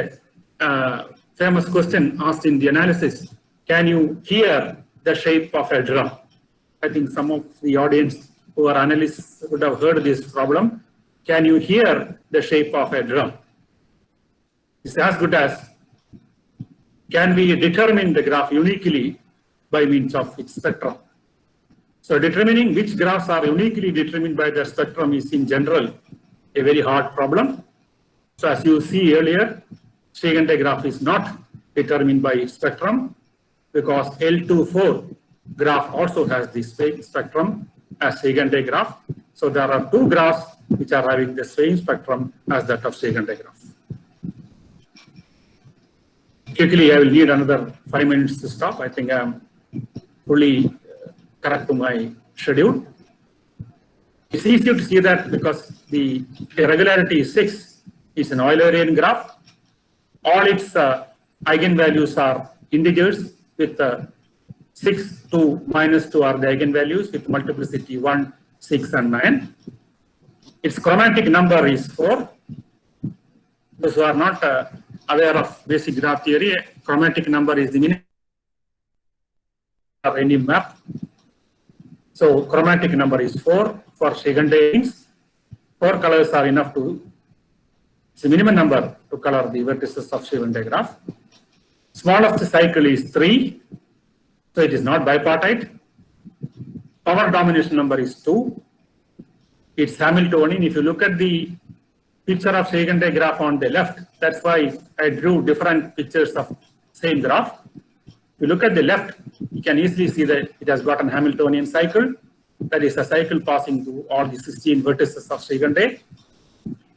famous question asked in the analysis: can you hear the shape of a drum? I think some of the audience who are analysts would have heard this problem. Can you hear the shape of a drum? It's as good as, can we determine the graph uniquely by means of its spectrum? So determining which graphs are uniquely determined by their spectrum is in general a very hard problem. So as you see earlier, Srikhande graph is not determined by its spectrum because L24 graph also has the same spectrum as Srikhande graph. So there are 2 graphs which are having the same spectrum as that of Srikhande graph. Quickly, I will need another 5 minutes to stop. I think I am fully correct to my schedule. It's easy to see that because the regularity is 6. It's an Eulerian graph. All its eigenvalues are integers with 6 to -2 are the eigenvalues with multiplicity 1, 6, and 9. Its chromatic number is 4. Those who are not aware of basic graph theory, chromatic number is the minimum of any map. So chromatic number is 4 for Srikhande. 4 colors are enough to, it's the minimum number to color the vertices of Srikhande graph. Smallest cycle is 3, so it is not bipartite. power domination number is 2. It's Hamiltonian. If you look at the picture of Srikante graph on the left, that's why I drew different pictures of same graph. If you look at the left, you can easily see that it has got an Hamiltonian cycle. That is a cycle passing through all the 16 vertices of Srikante.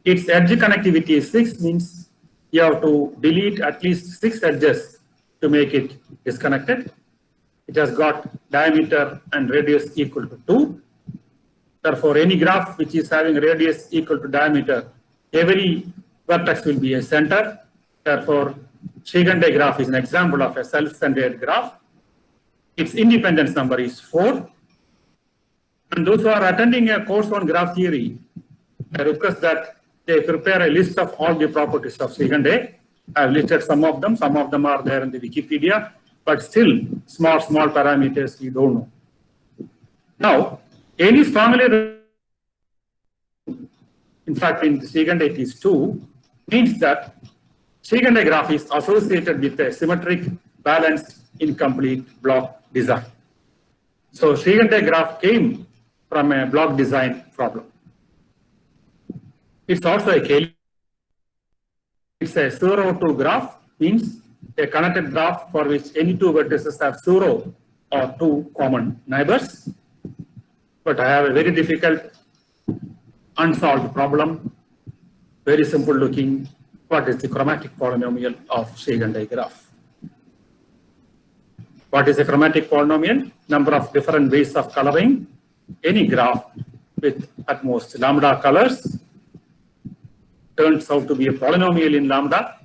Its edge connectivity is 6, means you have to delete at least 6 edges to make it disconnected. It has got diameter and radius equal to 2. Therefore, any graph which is having radius equal to diameter, every vertex will be a center. Therefore, Srikante graph is an example of a self-centered graph. Its independence number is 4. And those who are attending a course on graph theory, I request that they prepare a list of all the properties of Srikante. I have listed some of them are there in the Wikipedia, but still small parameters we don't know. Now, any strongly, in fact in Srikante it is 2, means that Srikante graph is associated with a symmetric, balanced, incomplete block design. So Srikante graph came from a block design problem. It's also a Cayley. It's a 0-2 graph, means a connected graph for which any 2 vertices have 0 or 2 common neighbors. But I have a very difficult unsolved problem, very simple looking. What is the chromatic polynomial of Srikante graph? What is a chromatic polynomial? Number of different ways of coloring any graph with at most lambda colors turns out to be a polynomial in lambda.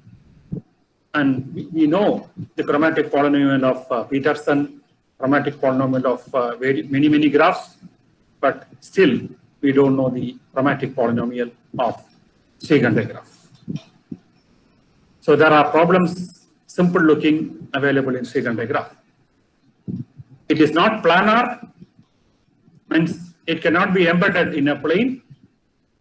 And we know the chromatic polynomial of Peterson, chromatic polynomial of many graphs, but still we don't know the chromatic polynomial of Srikante graph. So there are problems, simple looking, available in Srikante graph. It is not planar, means it cannot be embedded in a plane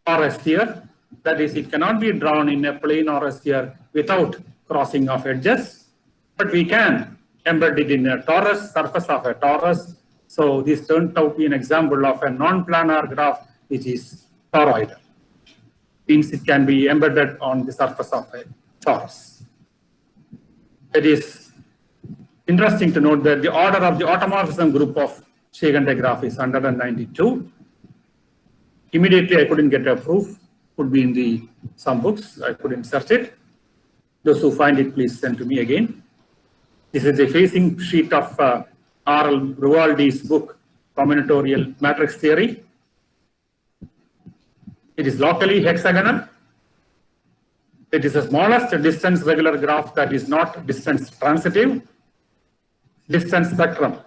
or a sphere. That is, it cannot be drawn in a plane or a sphere without crossing of edges, but we can embed it in a torus, surface of a torus. So this turned out to be an example of a non-planar graph which is toroidal. Means it can be embedded on the surface of a torus. It is interesting to note that the order of the automorphism group of Srikante graph is 192. Immediately I couldn't get a proof, could be in some books, I couldn't search it. Those who find it, please send to me again. This is the facing sheet of R.L. Ruvaldi's book, Combinatorial Matrix Theory. It is locally hexagonal. It is the smallest distance regular graph that is not distance transitive. Distance spectrum.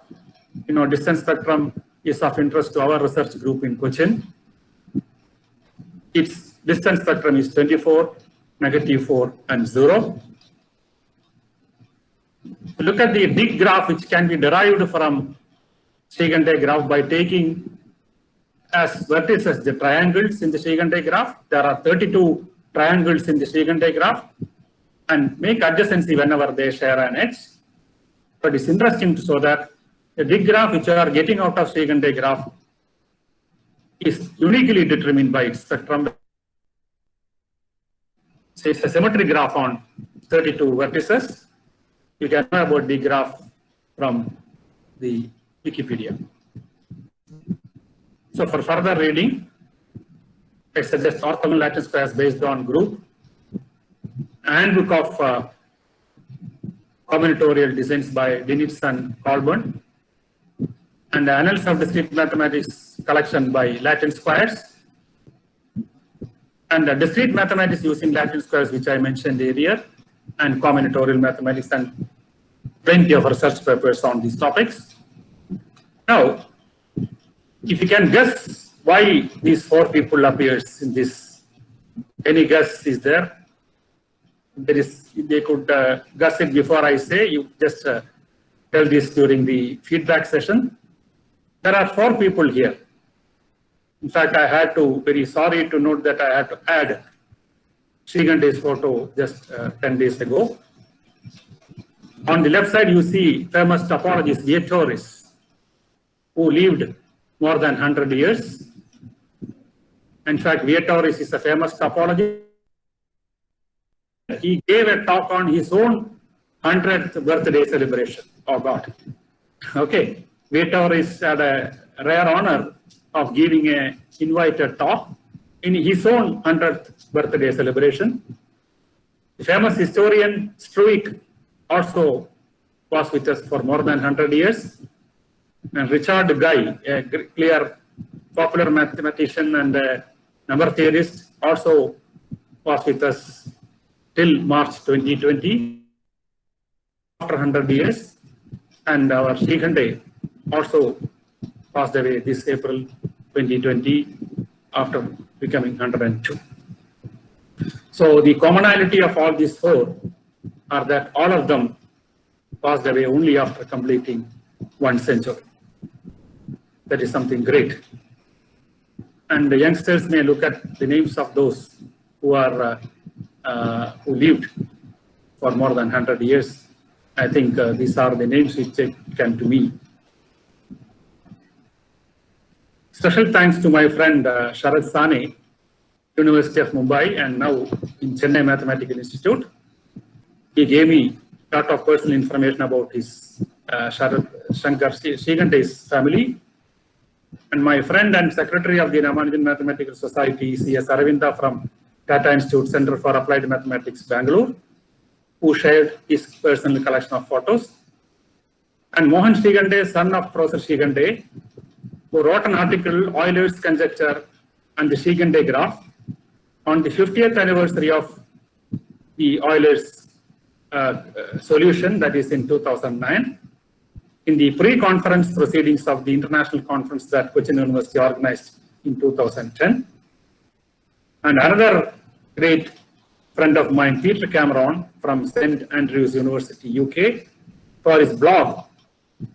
You know, distance spectrum is of interest to our research group in Cochin. Its distance spectrum is 24, -4, and 0. Look at the big graph which can be derived from Srikante graph by taking as vertices the triangles in the Srikante graph. There are 32 triangles in the Srikante graph, and make adjacency whenever they share an edge. But it's interesting to show that the big graph which you are getting out of Srikante graph is uniquely determined by its spectrum. So it's a symmetric graph on 32 vertices. You can know about the graph from the Wikipedia. So for further reading, I suggest Orthogonal Lattice Squares based on group, Handbook of Combinatorial Designs by Dinitz and Colburn, and the Annals of Discrete Mathematics collection by Latin Squares, and the Discrete Mathematics using Latin Squares, which I mentioned earlier, and Combinatorial Mathematics, and plenty of research papers on these topics. Now, if you can guess why these 4 people appears in this, any guess is there? There is, they could guess it before I say, you just tell this during the feedback session. There are 4 people here. In fact, I had to, very sorry to note that I had to add Srikante's photo just 10 days ago. On the left side, you see famous topologist Vietoris, who lived more than 100 years. In fact, Vietoris is a famous topologist. He gave a talk on his own 100th birthday celebration. Oh God. Okay. Vietoris had a rare honor of giving an invited talk in his own 100th birthday celebration. The famous historian Struik also was with us for more than 100 years. And Richard Guy, a clear popular mathematician and a number theorist, also was with us till March 2020, after 100 years. And our Shrikhande also passed away this April 2020 after becoming 102. So the commonality of all these four are that all of them passed away only after completing 1 century. That is something great. And the youngsters may look at the names of those who are who lived for more than 100 years. I think these are the names which came to me. Special thanks to my friend Sharad Sane, University of Mumbai, and now in Chennai Mathematical Institute. He gave me a lot of personal information about his Sharad Shankar Shrikante's family. And my friend and secretary of the Ramanujan Mathematical Society, C.S. Aravinda from Tata Institute Center for Applied Mathematics, Bangalore, who shared his personal collection of photos. And Mohan Shrikante, son of Professor Shrikante, who wrote an article, Euler's Conjecture and the Shrikante Graph, on the 50th anniversary of the Euler's solution, that is in 2009, in the pre-conference proceedings of the international conference that Cochin University organized in 2010. And another great friend of mine, Peter Cameron from St. Andrews University, UK, for his blog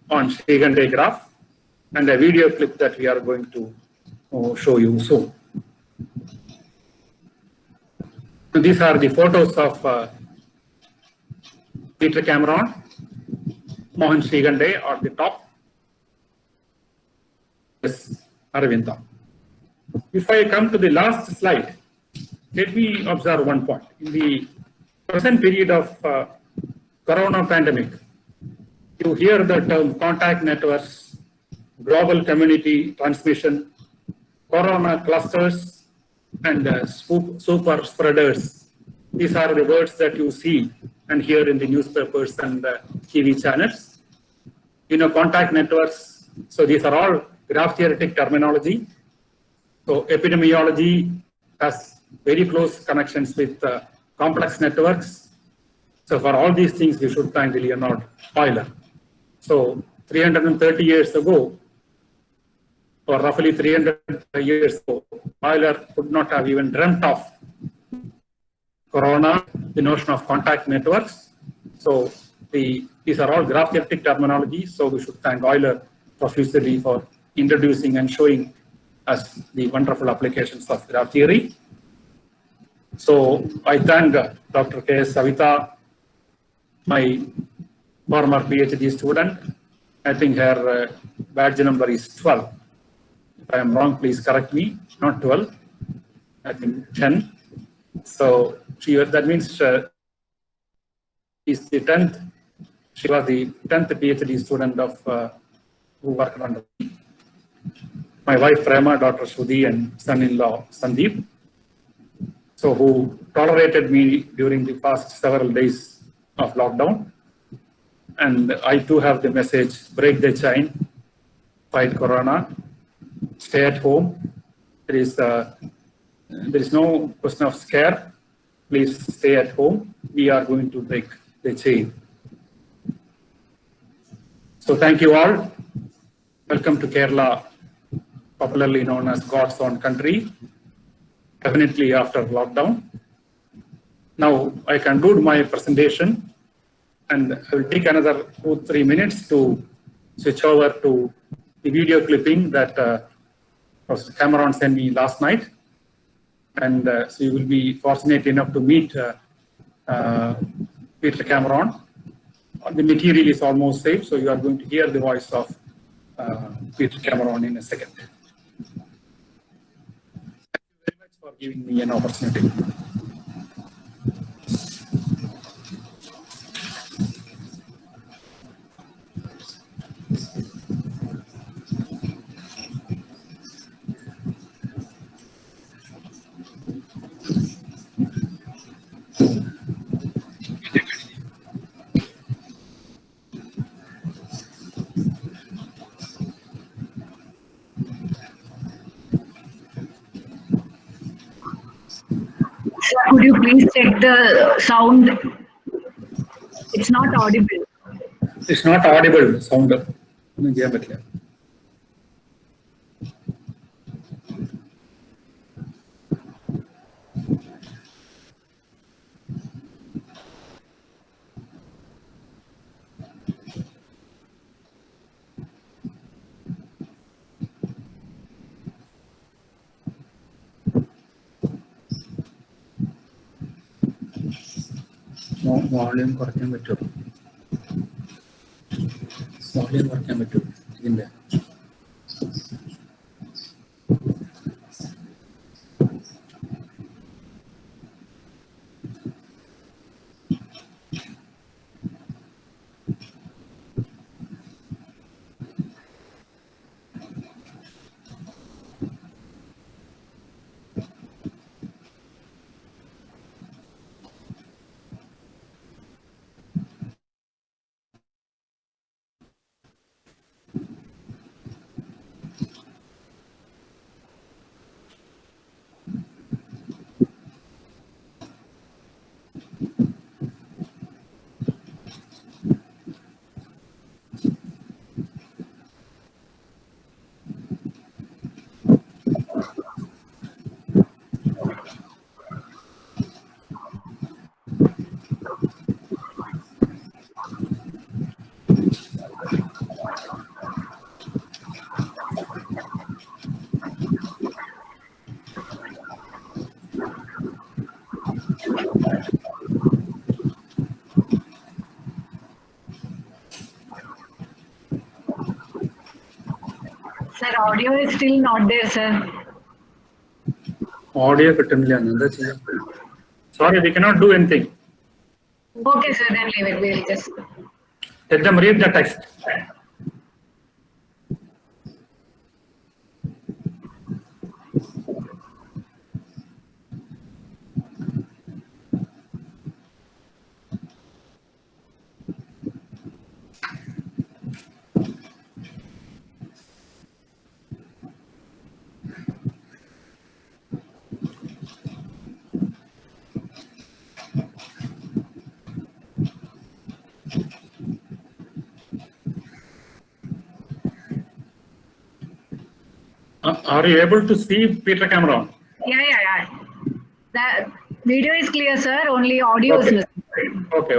on Shrikante graph, and a video clip that we are going to show you soon. So these are the photos of Peter Cameron, Mohan Shrikante on the top, yes, Aravinda. If I come to the last slide, let me observe one point. In the present period of corona pandemic, you hear the term contact networks, global community transmission, corona clusters, and super spreaders. These are the words that you see and hear in the newspapers and TV channels. You know, contact networks, so these are all graph theoretic terminology. So epidemiology has very close connections with complex networks. So for all these things, we should thank Leonhard Euler. So 330 years ago, or roughly 300 years ago, Euler could not have even dreamt of corona, the notion of contact networks. So these are all graph theoretic terminology. So we should thank Euler profusely for introducing and showing us the wonderful applications of graph theory. So I thank Dr. K.S. Savita, my former PhD student. I think her badge number is 12. If I am wrong, please correct me. Not 12, I think 10. So that means is the 10th. She was the 10th PhD student of who worked under me. My wife Prema, Dr. Shruti, and son-in-law Sandeep. So who tolerated me during the past several days of lockdown. And I too have the message, break the chain, fight corona, stay at home. There is no question of scare. Please stay at home. We are going to break the chain. So thank you all. Welcome to Kerala, popularly known as God's own country, definitely after lockdown. Now I conclude my presentation, and I will take another 2-3 minutes to switch over to the video clipping that Professor Cameron sent me last night. And so you will be fortunate enough to meet Peter Cameron. The material is almost safe, so you are going to hear the voice of Peter Cameron in a second. Thank you very much for giving me an opportunity. Sir, could you please check the sound? It's not audible. It's not audible sound. ഒന്നും ചെയ്യാൻ പറ്റില്ല. Volume കുറയ്ക്കാൻ പറ്റുമോ? Volume കുറയ്ക്കാൻ പറ്റുമോ ഇതിന്റെ? Sir, audio is still not there, sir. Audio കിട്ടുന്നില്ല. എന്താ ചെയ്യാം? Sorry, we cannot do anything. Okay, sir, then leave it. We'll just. Let them read the text. Are you able to see Peter Cameron? Yeah. The video is clear, sir. Only audio is Okay. missing. Okay.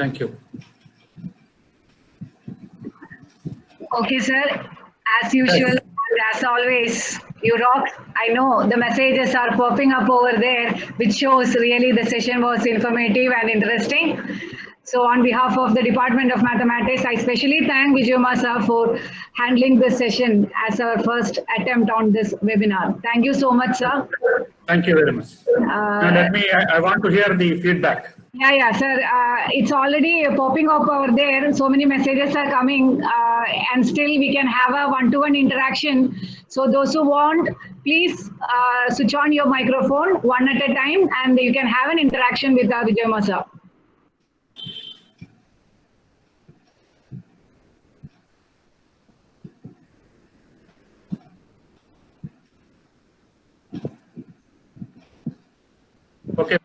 Thank you. Okay, sir. As usual, Yes. as always, you rock. I know the messages are popping up over there, which shows really the session was informative and interesting. So on behalf of the Department of Mathematics, I especially thank Vijayama sir for handling this session as our first attempt on this webinar. Thank you so much, sir. Thank you very much. Now I want to hear the feedback. Yeah, sir. It's already popping up over there. So many messages are coming, and still we can have a one-to-one interaction. So those who want, please switch on your microphone one at a time, and you can have an interaction with Vijayama sir. Okay.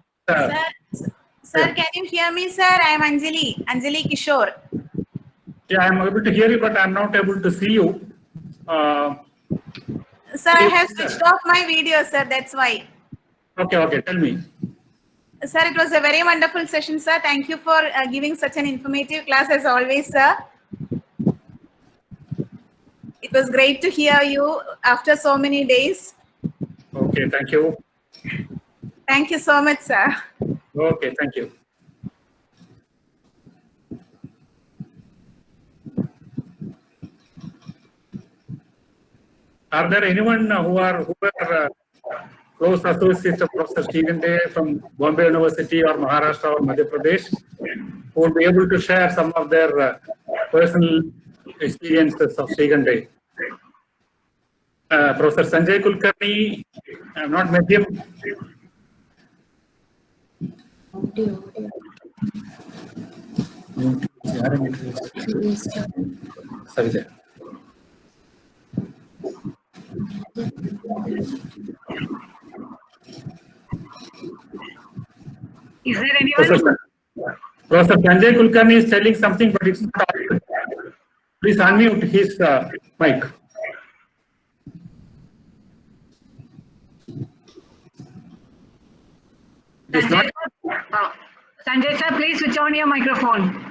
Sir, can you hear me, sir? I am Anjali Kishore. Yeah, I'm able to hear you, but I'm not able to see you. Sir, I have switched off my video, sir. That's why. Okay. Tell me. Sir, it was a very wonderful session, sir. Thank you for giving such an informative class as always, sir. It was great to hear you after so many days. Okay, thank you. Thank you so much, sir. Okay, thank you. Are there anyone who are close associates of Professor Stephen Day from Bombay University or Maharashtra or Madhya Pradesh who would be able to share some of their personal experiences of Stephen Day? Professor Sanjay Kulkarni, I have not met him. Sorry. Is there anyone? Professor Sanjay Kulkarni is telling something, but it's not audible. Please unmute his mic. It's not. Sanjay sir, please switch on your microphone.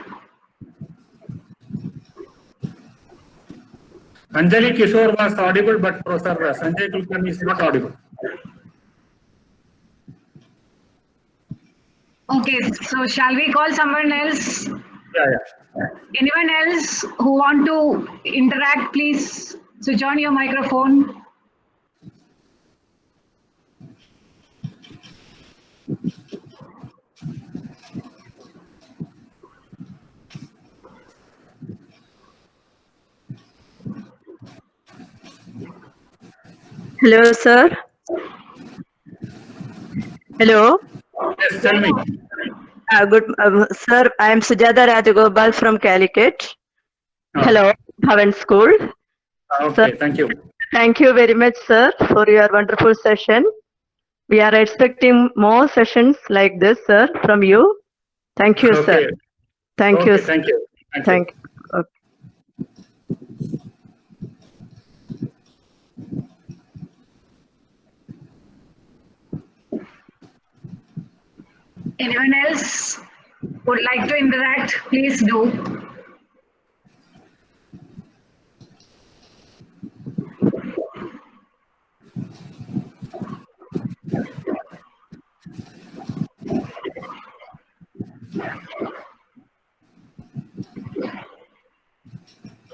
Anjali Kishore was audible, but Professor Sanjay Kulkarni is not audible. Okay, so shall we call someone else? Yeah. Anyone else who want to interact, please switch on your microphone. Hello, sir. Hello. Yes, tell me. Good, sir. I am Sujata Rajagopal from Calicut. Hello, Bhavan School. Okay, sir, thank you. Thank you very much, sir, for your wonderful session. We are expecting more sessions like this, sir, from you. Thank you, sir. Thank you. Thank you. Thank you. Okay. Anyone else would like to interact, please do.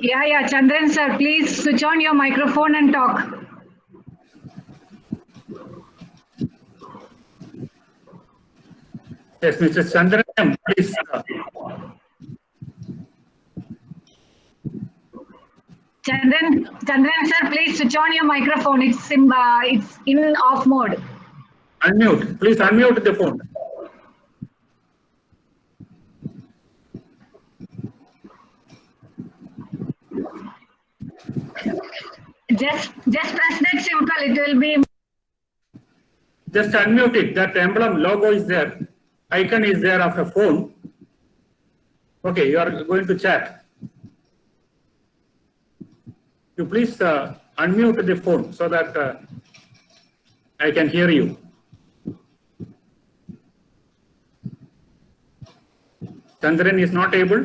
Yeah, Chandran sir, please switch on your microphone and talk. Yes, Mr. Chandran, please. Chandran sir, please switch on your microphone. It's in off mode. Unmute. Please unmute the phone. Just press that simple. It will be. Just unmute it. That emblem logo is there. Icon is there of a phone. Okay, you are going to chat. You please unmute the phone so that I can hear you. Chandran is not able.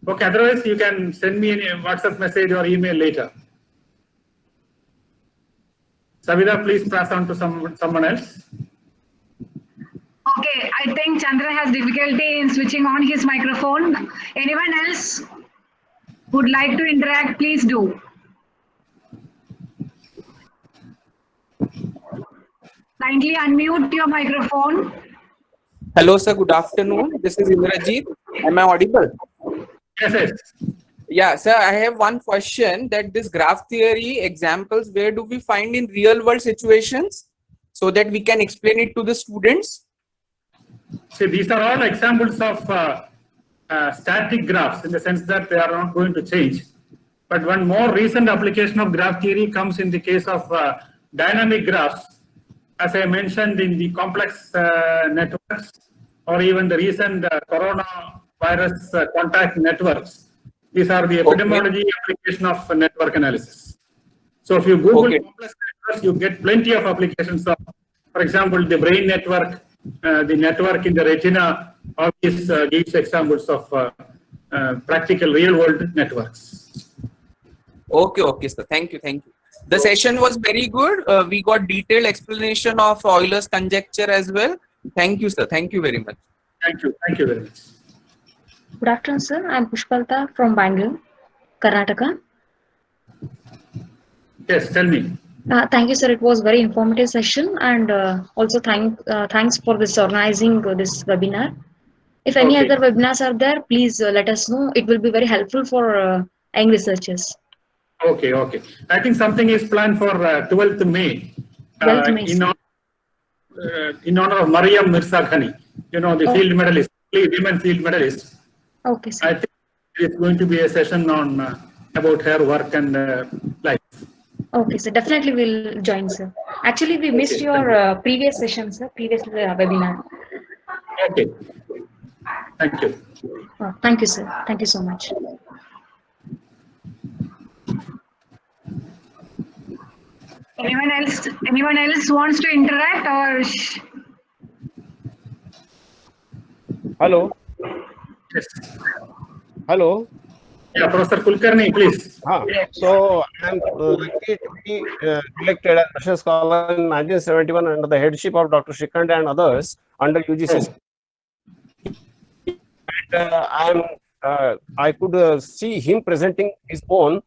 Okay, otherwise you can send me a WhatsApp message or email later. Savita, please pass on to someone else. Okay, I think Chandra has difficulty in switching on his microphone. Anyone else would like to interact, please do. Kindly unmute your microphone. Hello, sir. Good afternoon. This is Indrajit. Am I audible? Yes, yes. Yeah, sir. I have one question. That this graph theory examples, where do we find in real world situations so that we can explain it to the students? See, these are all examples of static graphs in the sense that they are not going to change. But one more recent application of graph theory comes in the case of dynamic graphs, as I mentioned in the complex networks or even the recent coronavirus contact networks. These are the epidemiology application of network analysis. So if you Google complex networks, you get plenty of applications of, for example, the brain network, the network in the retina. All these gives examples of practical real-world networks. Okay, sir. Thank you. The session was very good. We got detailed explanation of Euler's conjecture as well. Thank you, sir. Thank you very much. Thank you very much. Good afternoon, sir. I'm Pushpalta from Bangalore, Karnataka. Yes, tell me. Thank you, sir. It was very informative session, and also thanks for this organizing this webinar. If any other webinars are there, please let us know. It will be very helpful for young researchers. Okay. I think something is planned for 12th May. 12th May. In honor of Mariam Mirza Ghani, the field medalist, women field medalist. Okay, sir. I think it's going to be a session on about her work and life. Okay, sir. Definitely we'll join, sir. Actually, we missed your previous session, sir. Previous webinar. Okay. Thank you. Thank you, sir. Thank you so much. Anyone else wants to interact or? Hello. Yes. Hello. Yeah, Professor Kulkarni, please. So I am lucky to be elected as National Scholar in 1971 under the headship of Dr. Shrikant and others under UGC. And I could see him presenting his own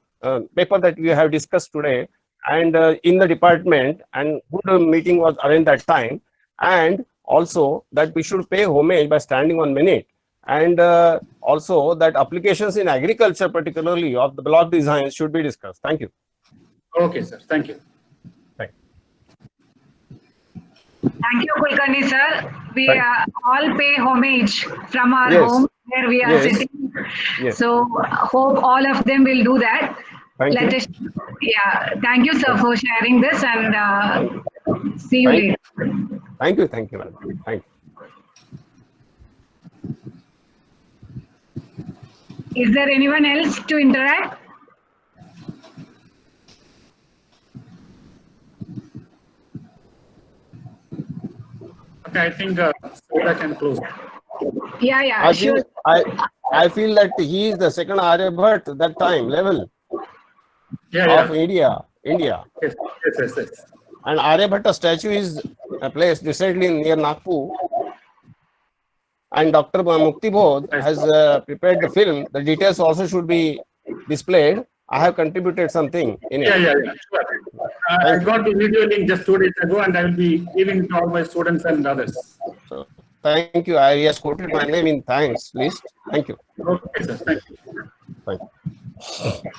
paper that we have discussed today, and in the department, and good meeting was arranged that time, and also that we should pay homage by standing 1 minute, and also that applications in agriculture, particularly of the block designs, should be discussed. Thank you. Okay, sir. Thank you. Thank you, Kulkarni sir. We all pay homage from our home where we are sitting. So hope all of them will do that. Thank you, sir, for sharing this, and see you later. Thank you. Thank you. Is there anyone else to interact? Okay, I think I can close. Yeah, sure. I feel that he is the second Aryabhat that time level of India. Yes. And Aryabhatta statue is placed recently near Nagpur. And Dr. Mukti Bodh has prepared the film. The details also should be displayed. I have contributed something in it. Yeah. Sure. I got the video link just 2 days ago, and I will be giving to all my students and others. So, thank you. I just quoted my name in thanks list. Thank you. Okay, sir. Thank you. Thank you.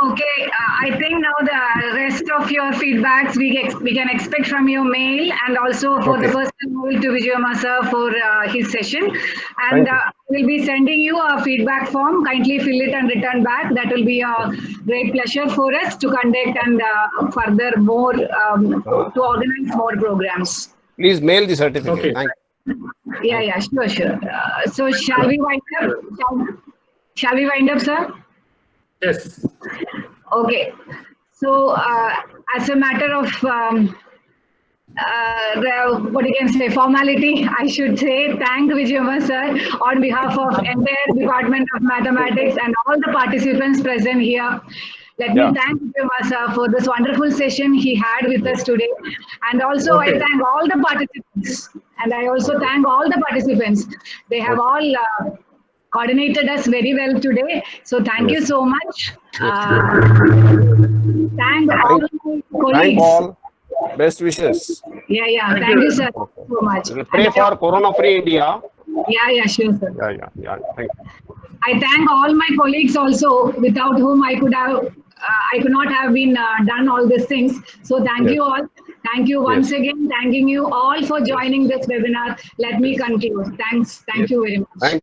Okay, I think now the rest of your feedbacks we can expect from your mail, and also for the person who will to Vijayamasa for his session. And we'll be sending you a feedback form. Kindly fill it and return back. That will be a great pleasure for us to conduct and further more to organize more programs. Please mail the certificate. Okay. Thank you. Yeah, sure. So shall we wind up? Shall we wind up, sir? Yes. Okay. So as a matter of what you can say, formality, I should say, thank Vijayamma sir on behalf of entire Department of Mathematics and all the participants present here. Let me thank Vijayamma sir for this wonderful session he had with us today. And also I thank all the participants. And I also thank all the participants. They have all coordinated us very well today. So thank you so much. Thank all my colleagues. Thank all. Best wishes. Yeah. Thank you, sir, so much. Pray for corona-free India. Yeah, sure, sir. Yeah. Thank you. I thank all my colleagues also, without whom I could not have been done all these things. So thank you all. Thank you once again. Thanking you all for joining this webinar. Let me conclude. Thanks. Thank you very much.